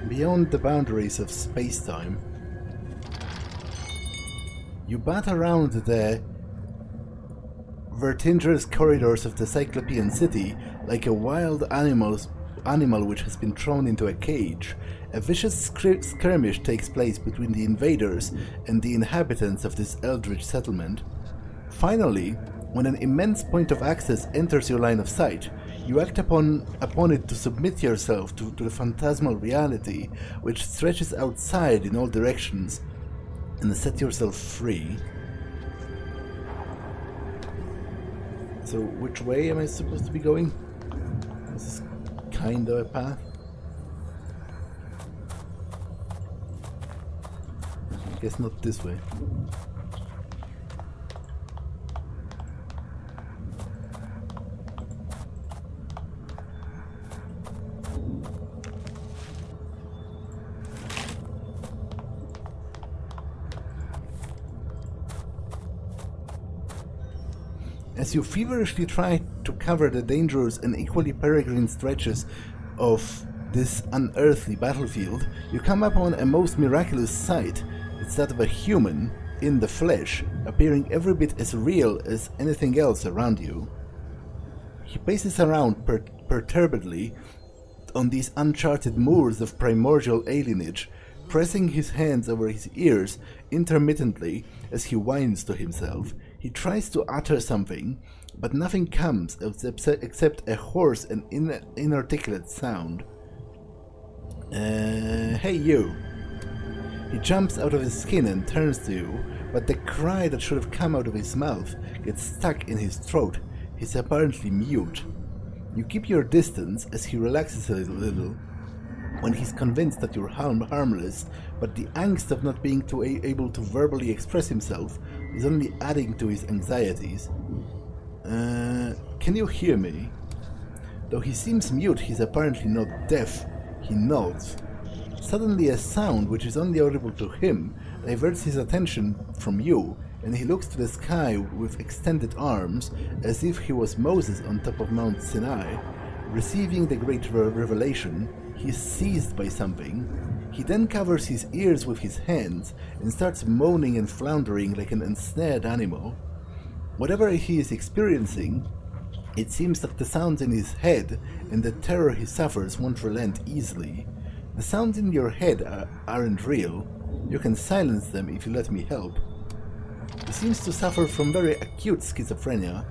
Beyond the boundaries of space-time, you bat around the vertiginous corridors of the Cyclopean city like a wild animal which has been thrown into a cage. A vicious skirmish takes place between the invaders and the inhabitants of this eldritch settlement. Finally, when an immense point of access enters your line of sight, you act upon it to submit yourself to the phantasmal reality which stretches outside in all directions and set yourself free. So which way am I supposed to be going? This is kind of a path. I guess not this way. As you feverishly try to cover the dangerous and equally peregrine stretches of this unearthly battlefield, you come upon a most miraculous sight. It's that of a human, in the flesh, appearing every bit as real as anything else around you. He paces around perturbedly on these uncharted moors of primordial alienage, pressing his hands over his ears intermittently as he whines to himself. He tries to utter something, but nothing comes except a hoarse and inarticulate sound. Hey you! He jumps out of his skin and turns to you, but the cry that should have come out of his mouth gets stuck in his throat. He's apparently mute. You keep your distance as he relaxes a little when he's convinced that you're harmless, but the angst of not being able to verbally express himself is only adding to his anxieties. Can you hear me? Though he seems mute, he's apparently not deaf. He nods. Suddenly a sound, which is only audible to him, diverts his attention from you, and he looks to the sky with extended arms, as if he was Moses on top of Mount Sinai. Receiving the great revelation, he is seized by something. He then covers his ears with his hands and starts moaning and floundering like an ensnared animal. Whatever he is experiencing, it seems that the sounds in his head and the terror he suffers won't relent easily. The sounds in your head aren't real. You can silence them if you let me help. He seems to suffer from very acute schizophrenia.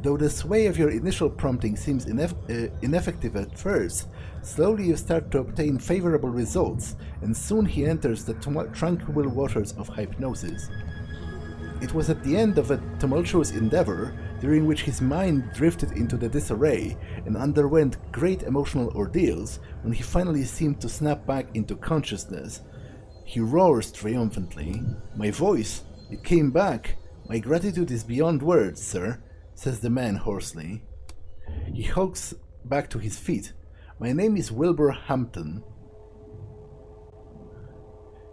Though the sway of your initial prompting seems ineffective at first, slowly you start to obtain favorable results, and soon he enters the tranquil waters of hypnosis. It was at the end of a tumultuous endeavor, during which his mind drifted into the disarray and underwent great emotional ordeals, when he finally seemed to snap back into consciousness. He roars triumphantly. "My voice! It came back! My gratitude is beyond words, sir," says the man hoarsely. He hulks back to his feet. "My name is Wilbur Hampton."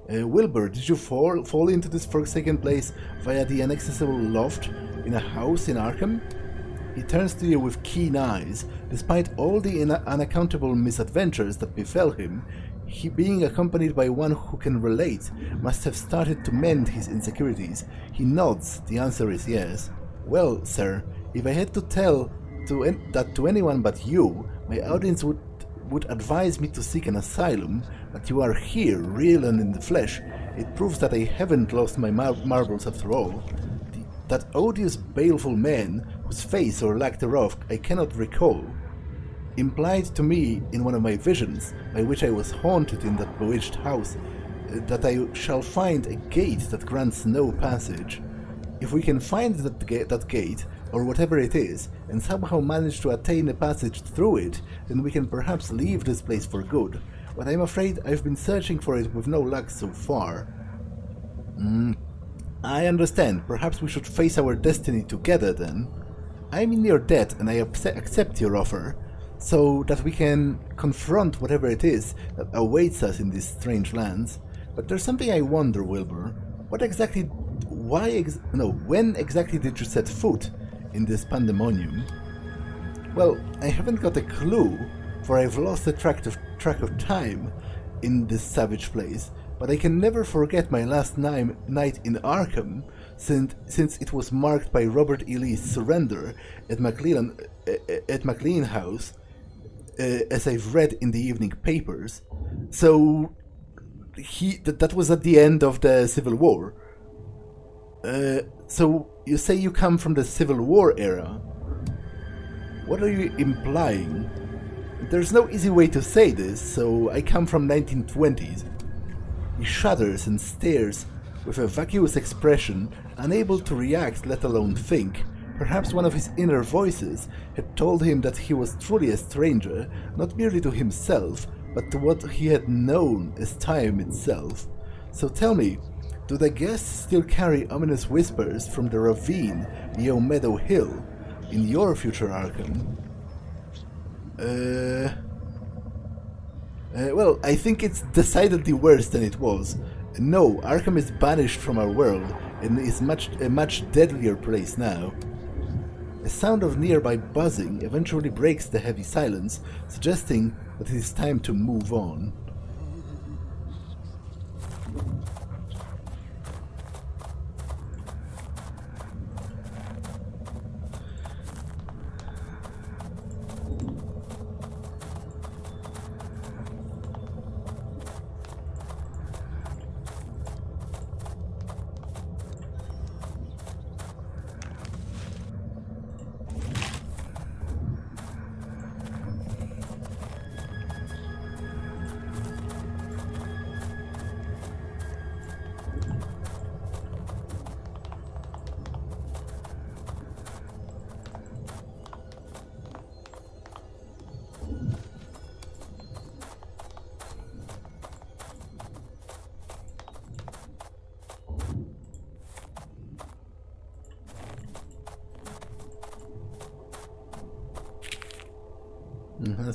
Wilbur, did you fall into this forsaken place via the inaccessible loft in a house in Arkham? He turns to you with keen eyes. Despite all the unaccountable misadventures that befell him, he, being accompanied by one who can relate, must have started to mend his insecurities. He nods. The answer is yes. "Well, sir, if I had to tell that to anyone but you, my audience would advise me to seek an asylum, but you are here, real and in the flesh. It proves that I haven't lost my marbles after all. That odious, baleful man, whose face or lack thereof I cannot recall, implied to me in one of my visions, by which I was haunted in that bewitched house, that I shall find a gate that grants no passage. If we can find that gate, or whatever it is, and somehow manage to attain a passage through it, then we can perhaps leave this place for good. But I'm afraid I've been searching for it with no luck so far." "I understand. Perhaps we should face our destiny together then. I'm in your debt, and I accept your offer, so that we can confront whatever it is that awaits us in these strange lands. But there's something I wonder, Wilbur. When exactly did you set foot in this pandemonium?" "Well, I haven't got a clue, for I've lost the track of time in this savage place, but I can never forget my last night in Arkham, since it was marked by Robert E. Lee's surrender at McLean House, as I've read in the evening papers. So that was at the end of the Civil War. So you say you come from the Civil War era? What are you implying? There's no easy way to say this, so I come from 1920s. He shudders and stares with a vacuous expression, unable to react, let alone think. Perhaps one of his inner voices had told him that he was truly a stranger, not merely to himself, but to what he had known as time itself. So tell me, do the guests still carry ominous whispers from the ravine near Meadow Hill, in your future Arkham? Well, I think it's decidedly worse than it was. No, Arkham is banished from our world, and is a much deadlier place now. A sound of nearby buzzing eventually breaks the heavy silence, suggesting that it is time to move on.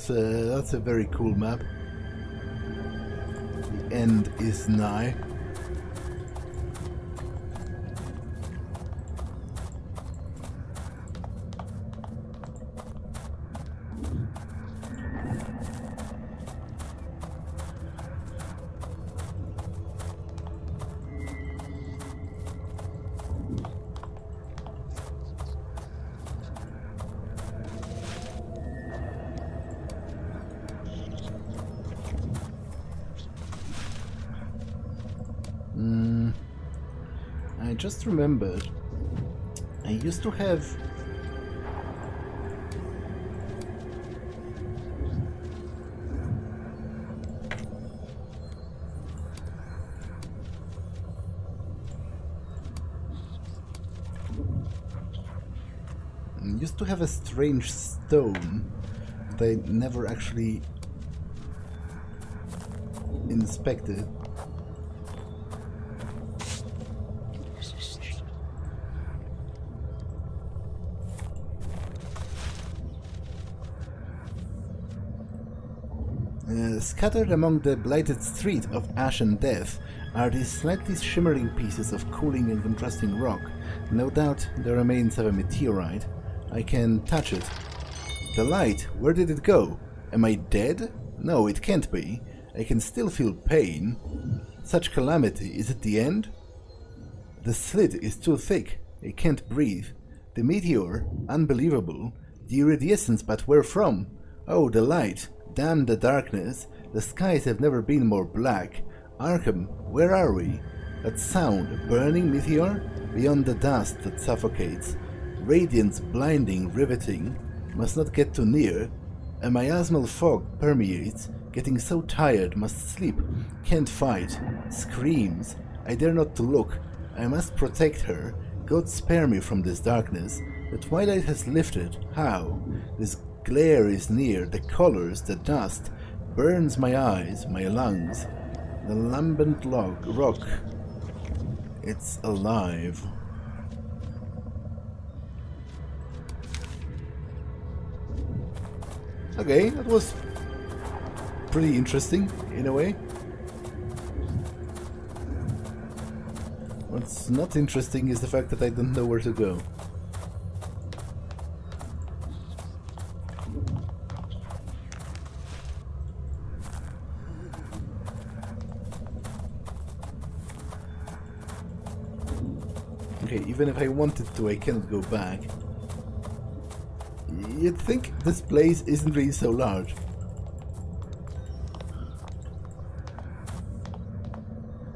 That's a very cool map. The end is nigh. I just remembered I used to have a strange stone that I never actually inspected. Scattered among the blighted street of ash and death are these slightly shimmering pieces of cooling and contrasting rock, no doubt the remains of a meteorite. I can touch it. The light, where did it go? Am I dead? No, it can't be. I can still feel pain. Such calamity, is it the end? The slit is too thick. I can't breathe. The meteor, unbelievable. The iridescence, but where from? Oh, the light. Damn the darkness. The skies have never been more black. Arkham, where are we? That sound, a burning meteor? Beyond the dust that suffocates. Radiance blinding, riveting. Must not get too near. A miasmal fog permeates. Getting so tired, must sleep. Can't fight. Screams. I dare not to look. I must protect her. God spare me from this darkness. The twilight has lifted. How? This glare is near. The colors, the dust. Burns my eyes, my lungs. The lambent rock. It's alive. Okay, that was pretty interesting, in a way. What's not interesting is the fact that I don't know where to go. Okay, even if I wanted to, I cannot go back. You'd think this place isn't really so large.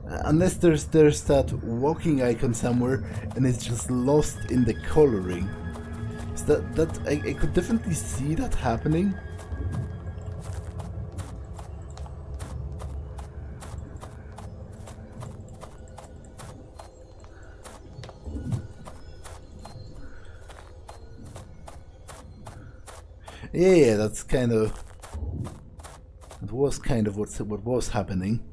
Unless there's that walking icon somewhere and it's just lost in the coloring. So I could definitely see that happening. Yeah, that's kind of... It was kind of what was happening.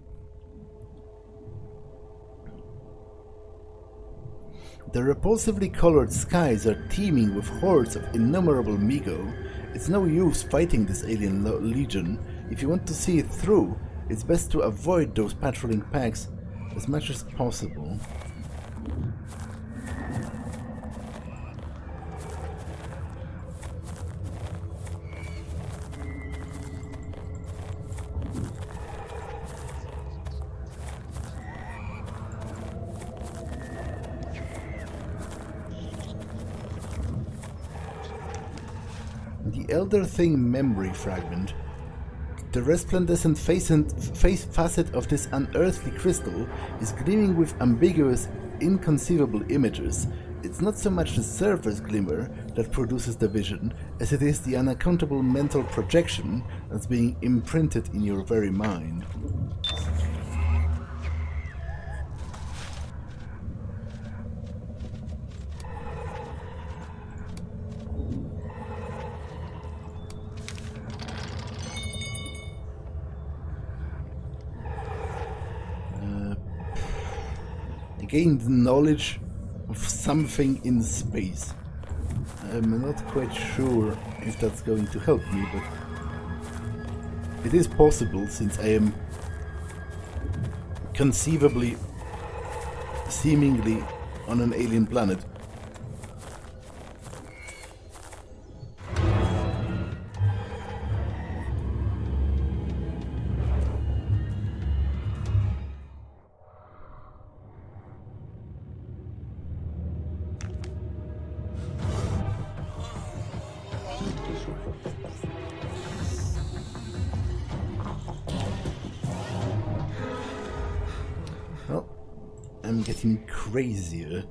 The repulsively colored skies are teeming with hordes of innumerable Migo. It's no use fighting this alien legion. If you want to see it through, it's best to avoid those patrolling packs as much as possible. the Elder Thing memory fragment. The resplendent facet of this unearthly crystal is gleaming with ambiguous, inconceivable images. It's not so much the surface glimmer that produces the vision, as it is the unaccountable mental projection that's being imprinted in your very mind. Gained knowledge of something in space. I'm not quite sure if that's going to help me, but it is possible since I am conceivably, seemingly on an alien planet. I'm getting crazier.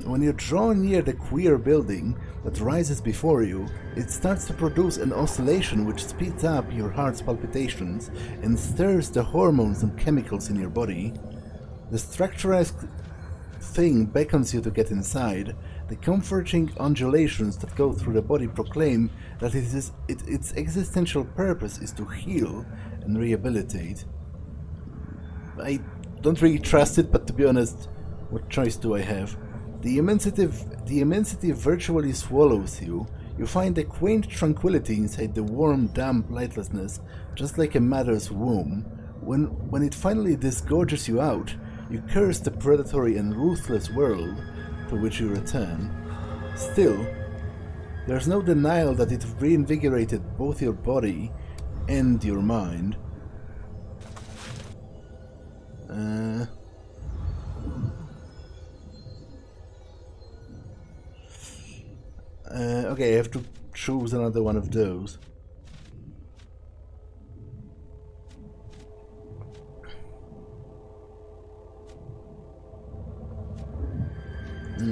When you draw near the queer building that rises before you, it starts to produce an oscillation which speeds up your heart's palpitations and stirs the hormones and chemicals in your body. The structurized thing beckons you to get inside. The comforting undulations that go through the body proclaim that its existential purpose is to heal and rehabilitate. I don't really trust it, but to be honest, what choice do I have? The immensity virtually swallows you. You find a quaint tranquility inside the warm, damp lightlessness, just like a mother's womb. When it finally disgorges you out, you curse the predatory and ruthless world to which you return. Still, there's no denial that it reinvigorated both your body and your mind. Okay, I have to choose another one of those.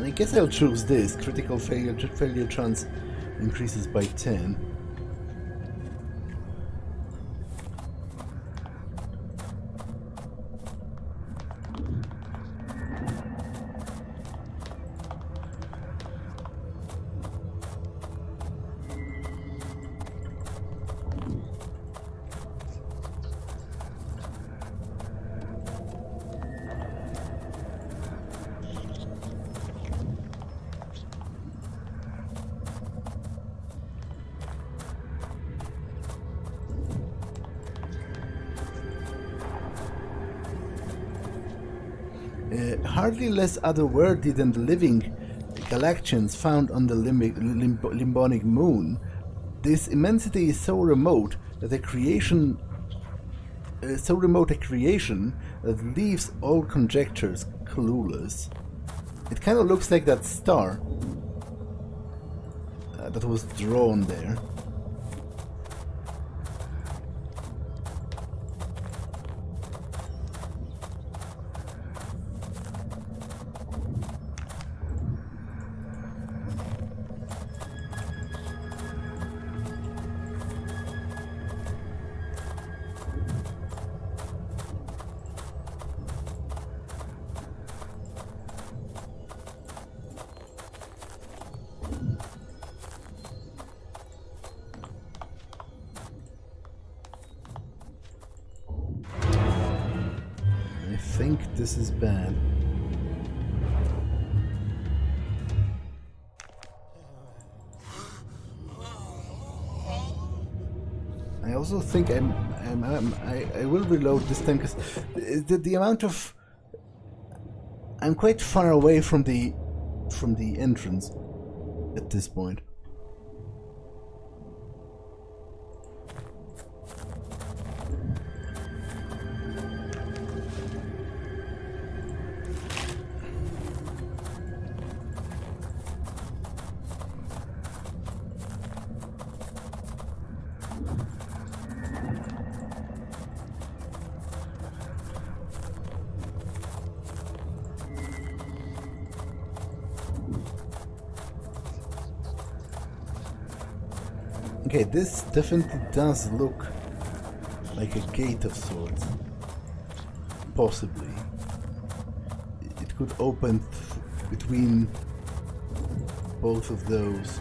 I guess I'll choose this. Critical failure chance increases by 10. Hardly less otherworldly than the living Galactians found on the Limbonic moon, this immensity is so remote that a creation so remote a creation that leaves all conjectures clueless. It kind of looks like that star that was drawn there. I think this is bad. I also think I will reload this time because the amount of I'm quite far away from the entrance at this point. Okay, this definitely does look like a gate of sorts. Possibly. It could open between both of those.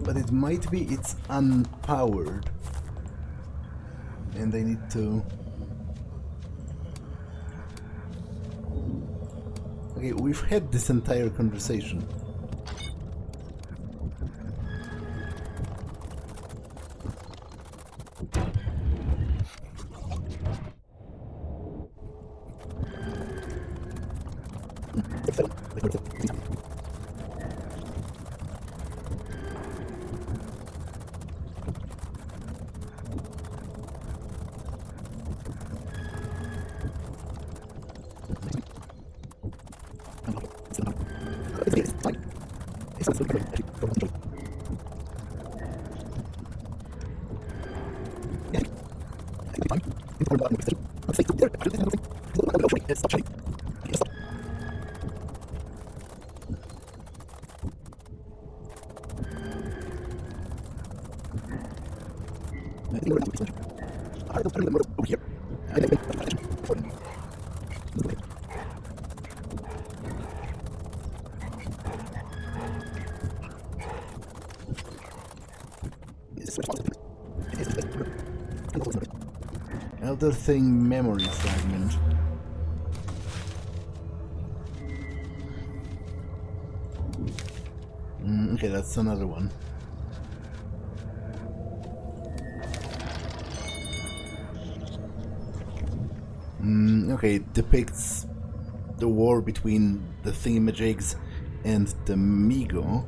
But it might be it's unpowered. And I need to... Okay, we've had this entire conversation. Elder Thing memory fragment. Okay, that's another one. Okay, it depicts the war between the thingamajigs and the Migo,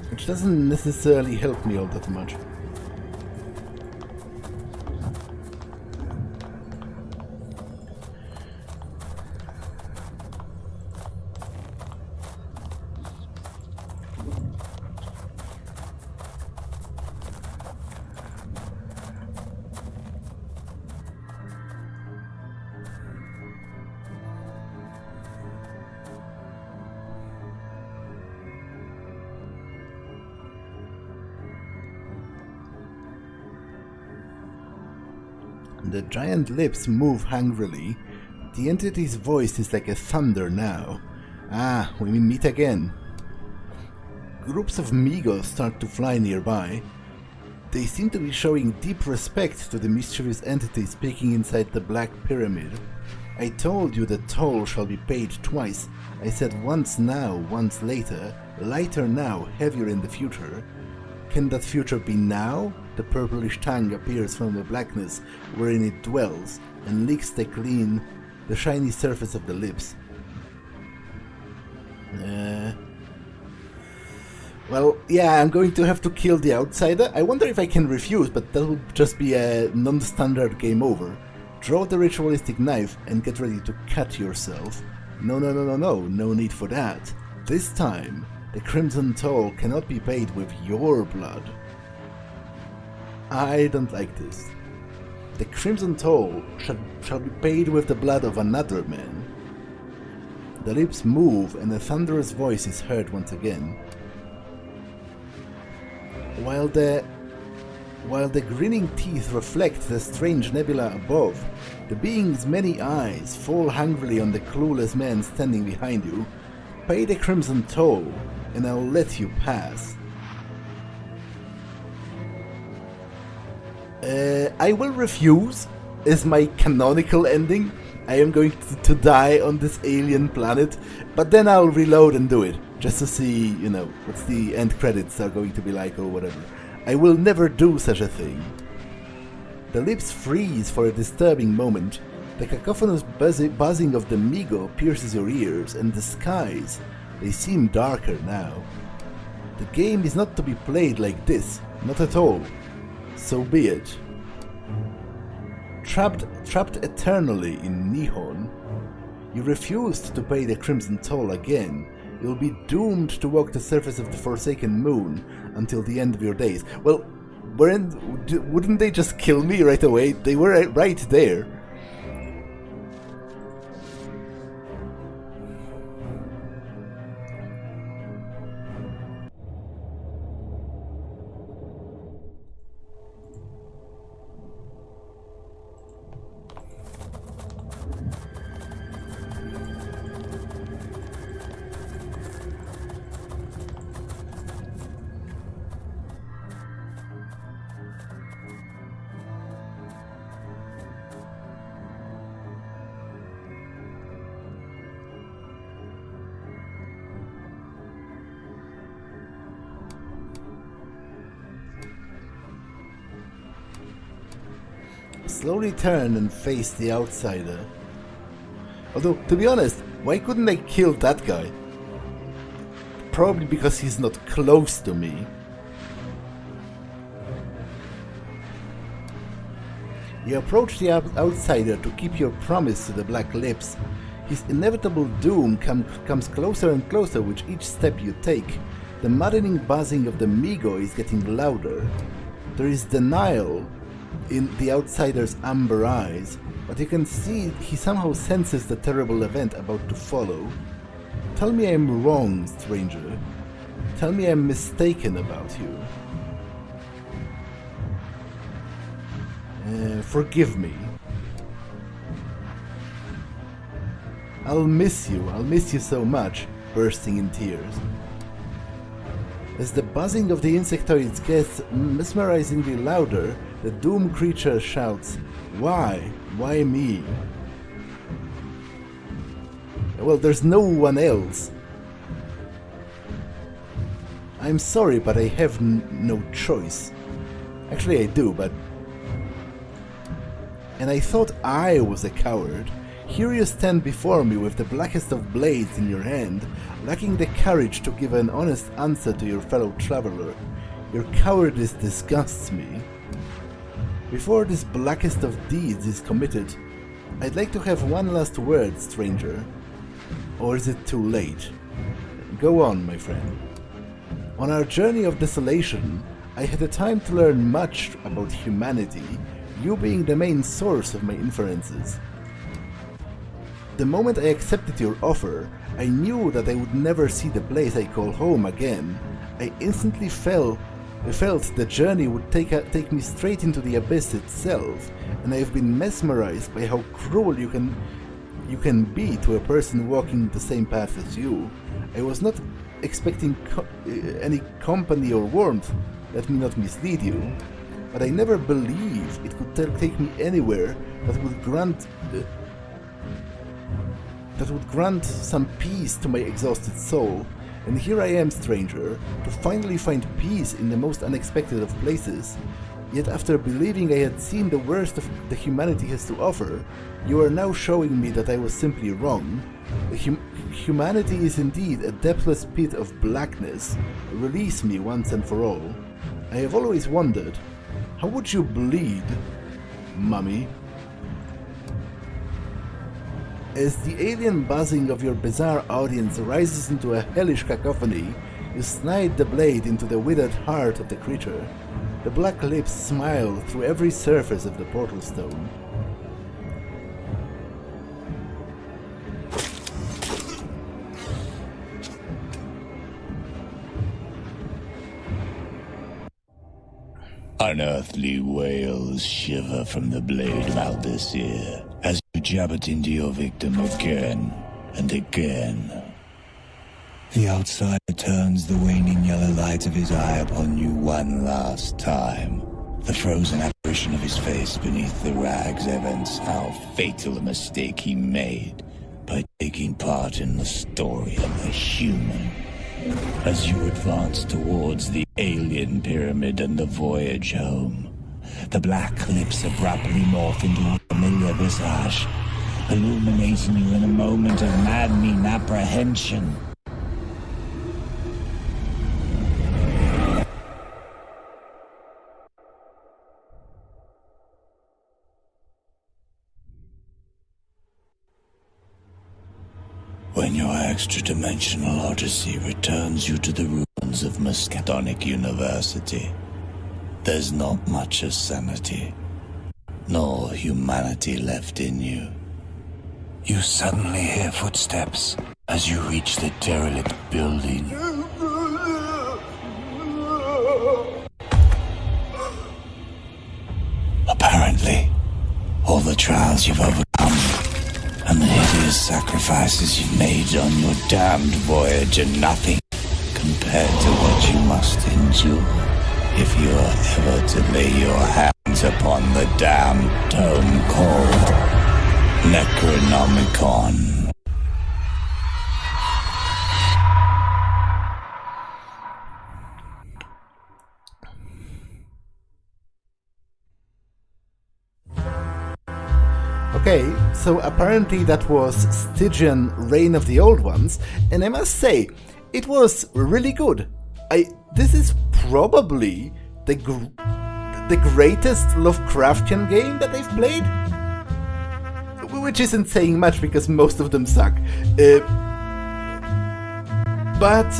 which doesn't necessarily help me all that much. The giant lips move hungrily. The entity's voice is like a thunder now. Ah, we meet again. Groups of Migos start to fly nearby. They seem to be showing deep respect to the mischievous entity speaking inside the Black Pyramid. I told you the toll shall be paid twice. I said once now, once later, lighter now, heavier in the future. Can that future be now? The purplish tongue appears from the blackness wherein it dwells and licks the clean the shiny surface of the lips. Well, yeah, I'm going to have to kill the outsider. I wonder if I can refuse, but that will just be a non-standard game over. Draw the ritualistic knife and get ready to cut yourself. No, no need for that. This time, the crimson toll cannot be paid with your blood. I don't like this. The crimson toll shall be paid with the blood of another man. The lips move and a thunderous voice is heard once again. While the grinning teeth reflect the strange nebula above, the being's many eyes fall hungrily on the clueless man standing behind you. Pay the crimson toll, and I'll let you pass. I will refuse, is my canonical ending. I am going to die on this alien planet, but then I'll reload and do it, just to see, you know, what the end credits are going to be like or whatever. I will never do such a thing. The lips freeze for a disturbing moment. The cacophonous buzzing of the Migo pierces your ears, and the skies, they seem darker now. The game is not to be played like this, not at all. So be it. Trapped eternally in Nihon, you refused to pay the crimson toll again. You'll be doomed to walk the surface of the Forsaken Moon until the end of your days. Well, wouldn't they just kill me right away? They were right there. Slowly turn and face the outsider. Although, to be honest, why couldn't I kill that guy? Probably because he's not close to me. You approach the outsider to keep your promise to the Black Lips. His inevitable doom comes closer and closer with each step you take. The maddening buzzing of the Migo is getting louder. There is denial in the outsider's amber eyes, but you can see he somehow senses the terrible event about to follow. Tell me I'm wrong, stranger. Tell me I'm mistaken about you. Forgive me. I'll miss you so much, bursting in tears. As the buzzing of the insectoids gets mesmerizingly louder, the doom creature shouts, "Why? Why me?" Well, there's no one else. I'm sorry, but I have no choice. Actually, I do, but... And I thought I was a coward. Here you stand before me with the blackest of blades in your hand, lacking the courage to give an honest answer to your fellow traveler. Your cowardice disgusts me. Before this blackest of deeds is committed, I'd like to have one last word, stranger. Or is it too late? Go on, my friend. On our journey of desolation, I had the time to learn much about humanity, you being the main source of my inferences. The moment I accepted your offer, I knew that I would never see the place I call home again. I instantly felt the journey would take me straight into the abyss itself, and I have been mesmerized by how cruel you can be to a person walking the same path as you. I was not expecting any company or warmth, let me not mislead you, but I never believed it could take me anywhere that would grant some peace to my exhausted soul. And here I am, stranger, to finally find peace in the most unexpected of places. Yet after believing I had seen the worst of the humanity has to offer, you are now showing me that I was simply wrong. Humanity is indeed a depthless pit of blackness. Release me once and for all. I have always wondered, how would you bleed, mummy? As the alien buzzing of your bizarre audience rises into a hellish cacophony, you snide the blade into the withered heart of the creature. The black lips smile through every surface of the portal stone. Unearthly wails shiver from the blade Valdesir as you jab it into your victim again and again. The outsider turns the waning yellow light of his eye upon you one last time. The frozen apparition of his face beneath the rags evince how fatal a mistake he made by taking part in the story of a human. As you advance towards the alien pyramid and the voyage home, the black lips abruptly morph into a familiar visage, illuminating you in a moment of maddening apprehension. When your extra-dimensional odyssey returns you to the ruins of Miskatonic University, there's not much of sanity, nor humanity left in you. You suddenly hear footsteps as you reach the derelict building. Apparently, all the trials you've overcome and the hideous sacrifices you've made on your damned voyage are nothing compared to what you must endure if you are ever to lay your hands upon the damned tome called Necronomicon. Okay, so apparently that was Stygian Reign of the Old Ones, and I must say, it was really good. This is probably the greatest Lovecraftian game that I've played, which isn't saying much because most of them suck. But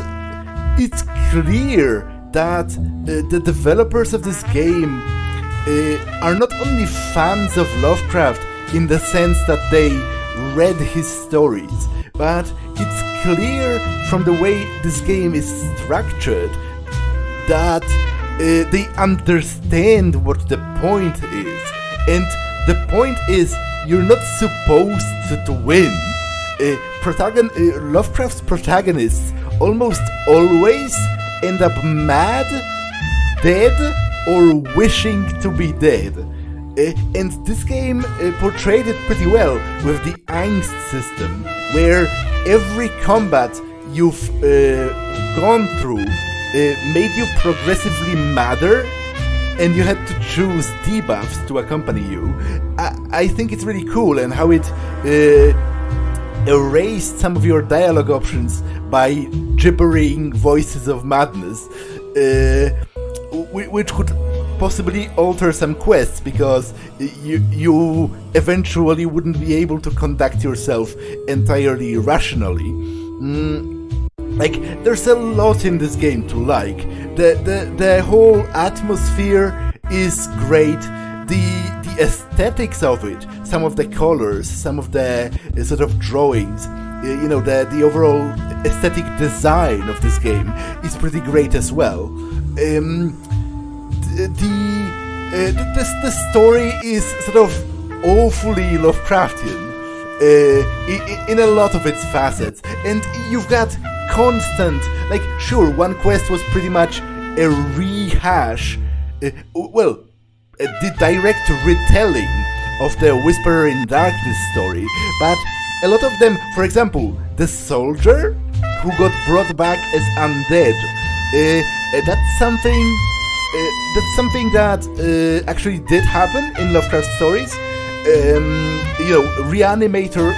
it's clear that the developers of this game are not only fans of Lovecraft in the sense that they read his stories, but it's clear from the way this game is structured that they understand what the point is. And the point is, you're not supposed to win. Lovecraft's protagonists almost always end up mad, dead, or wishing to be dead. And this game portrayed it pretty well with the angst system, where every combat you've gone through made you progressively madder, and you had to choose debuffs to accompany you. I think it's really cool, and how it erased some of your dialogue options by gibbering voices of madness, which could possibly alter some quests, because you eventually wouldn't be able to conduct yourself entirely rationally. Like, there's a lot in this game to like. The whole atmosphere is great. The aesthetics of it, some of the colors, some of the sort of drawings, the overall aesthetic design of this game is pretty great as well. The story is sort of awfully Lovecraftian in a lot of its facets, and you've got constant, like, sure, one quest was pretty much a rehash, the direct retelling of the Whisperer in Darkness story, but a lot of them, for example, the soldier who got brought back as undead, that's something that's something that actually did happen in Lovecraft stories. Reanimator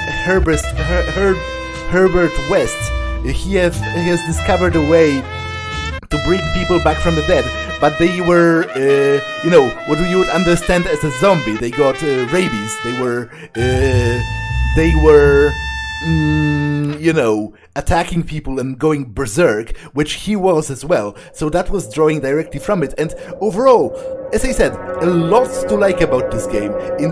Herbert West, he has discovered a way to bring people back from the dead, but they were, what you would understand as a zombie. They got rabies. They were, attacking people and going berserk, which he was as well. So that was drawing directly from it. And overall, as I said, a lot to like about this game in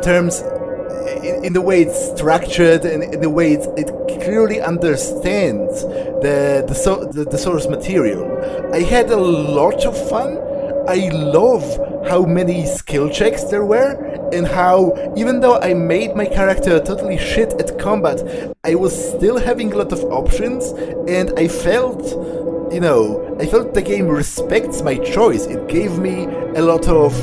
the way it's structured and in the way it clearly understands the source material. I had a lot of fun. I love how many skill checks there were, and how, even though I made my character totally shit at combat, I was still having a lot of options, and I felt the game respects my choice. It gave me a lot of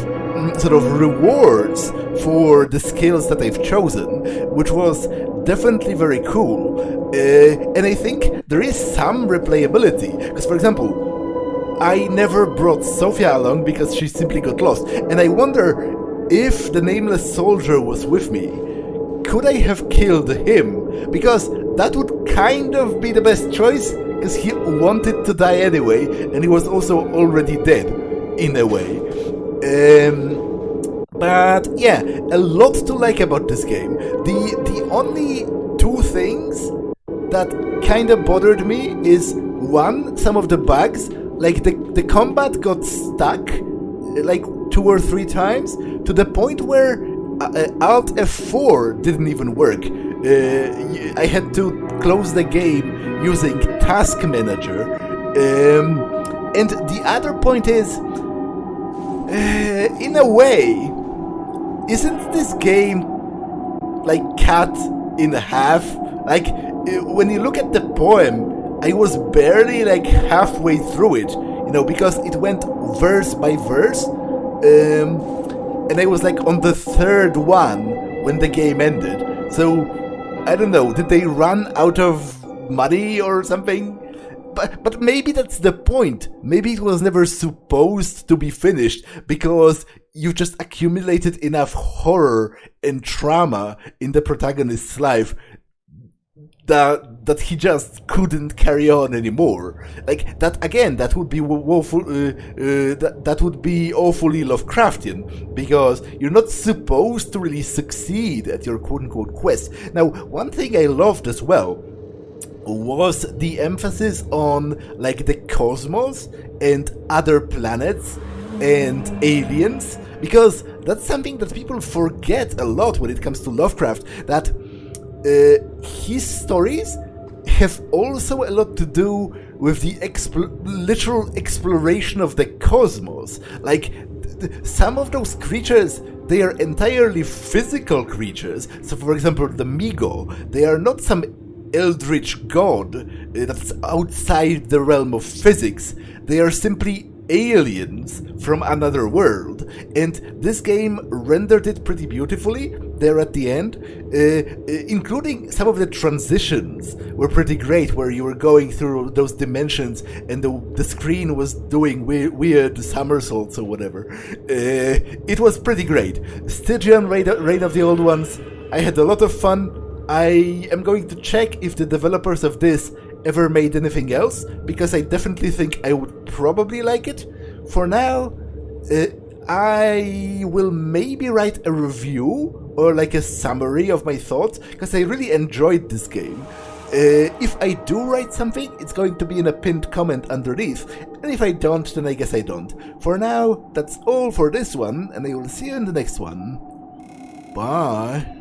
sort of rewards for the skills that I've chosen, which was definitely very cool. And I think there is some replayability, because, for example, I never brought Sophia along because she simply got lost, and I wonder if the nameless soldier was with me, could I have killed him? Because that would kind of be the best choice, because he wanted to die anyway, and he was also already dead, in a way. But yeah, a lot to like about this game. The only two things that kind of bothered me is, one, some of the bugs. Like, the combat got stuck, like, 2 or 3 times, to the point where Alt F4 didn't even work. I had to close the game using Task Manager. And the other point is, in a way, isn't this game like cut in half? Like, when you look at the poem, I was barely like halfway through it, because it went verse by verse, and I was like on the 3rd one when the game ended. So, I don't know, did they run out of money or something? But maybe that's the point. Maybe it was never supposed to be finished, because you've just accumulated enough horror and trauma in the protagonist's life that he just couldn't carry on anymore. Like, that again, that would be woeful. That would be awfully Lovecraftian, because you're not supposed to really succeed at your quote-unquote quest. Now, one thing I loved as well was the emphasis on, like, the cosmos and other planets and aliens, because that's something that people forget a lot when it comes to Lovecraft, that his stories have also a lot to do with the literal exploration of the cosmos. Like, some of those creatures, they are entirely physical creatures. So, for example, the Migo, they are not some eldritch god that's outside the realm of physics. They are simply aliens from another world, and this game rendered it pretty beautifully there at the end, including some of the transitions were pretty great, where you were going through those dimensions and the screen was doing weird somersaults or whatever. It was pretty great. Stygian, Reign of the Old Ones, I had a lot of fun. I am going to check if the developers of this ever made anything else, because I definitely think I would probably like it. For now, I will maybe write a review or like a summary of my thoughts, because I really enjoyed this game. If I do write something, it's going to be in a pinned comment underneath, and if I don't, then I guess I don't. For now, that's all for this one, and I will see you in the next one. Bye.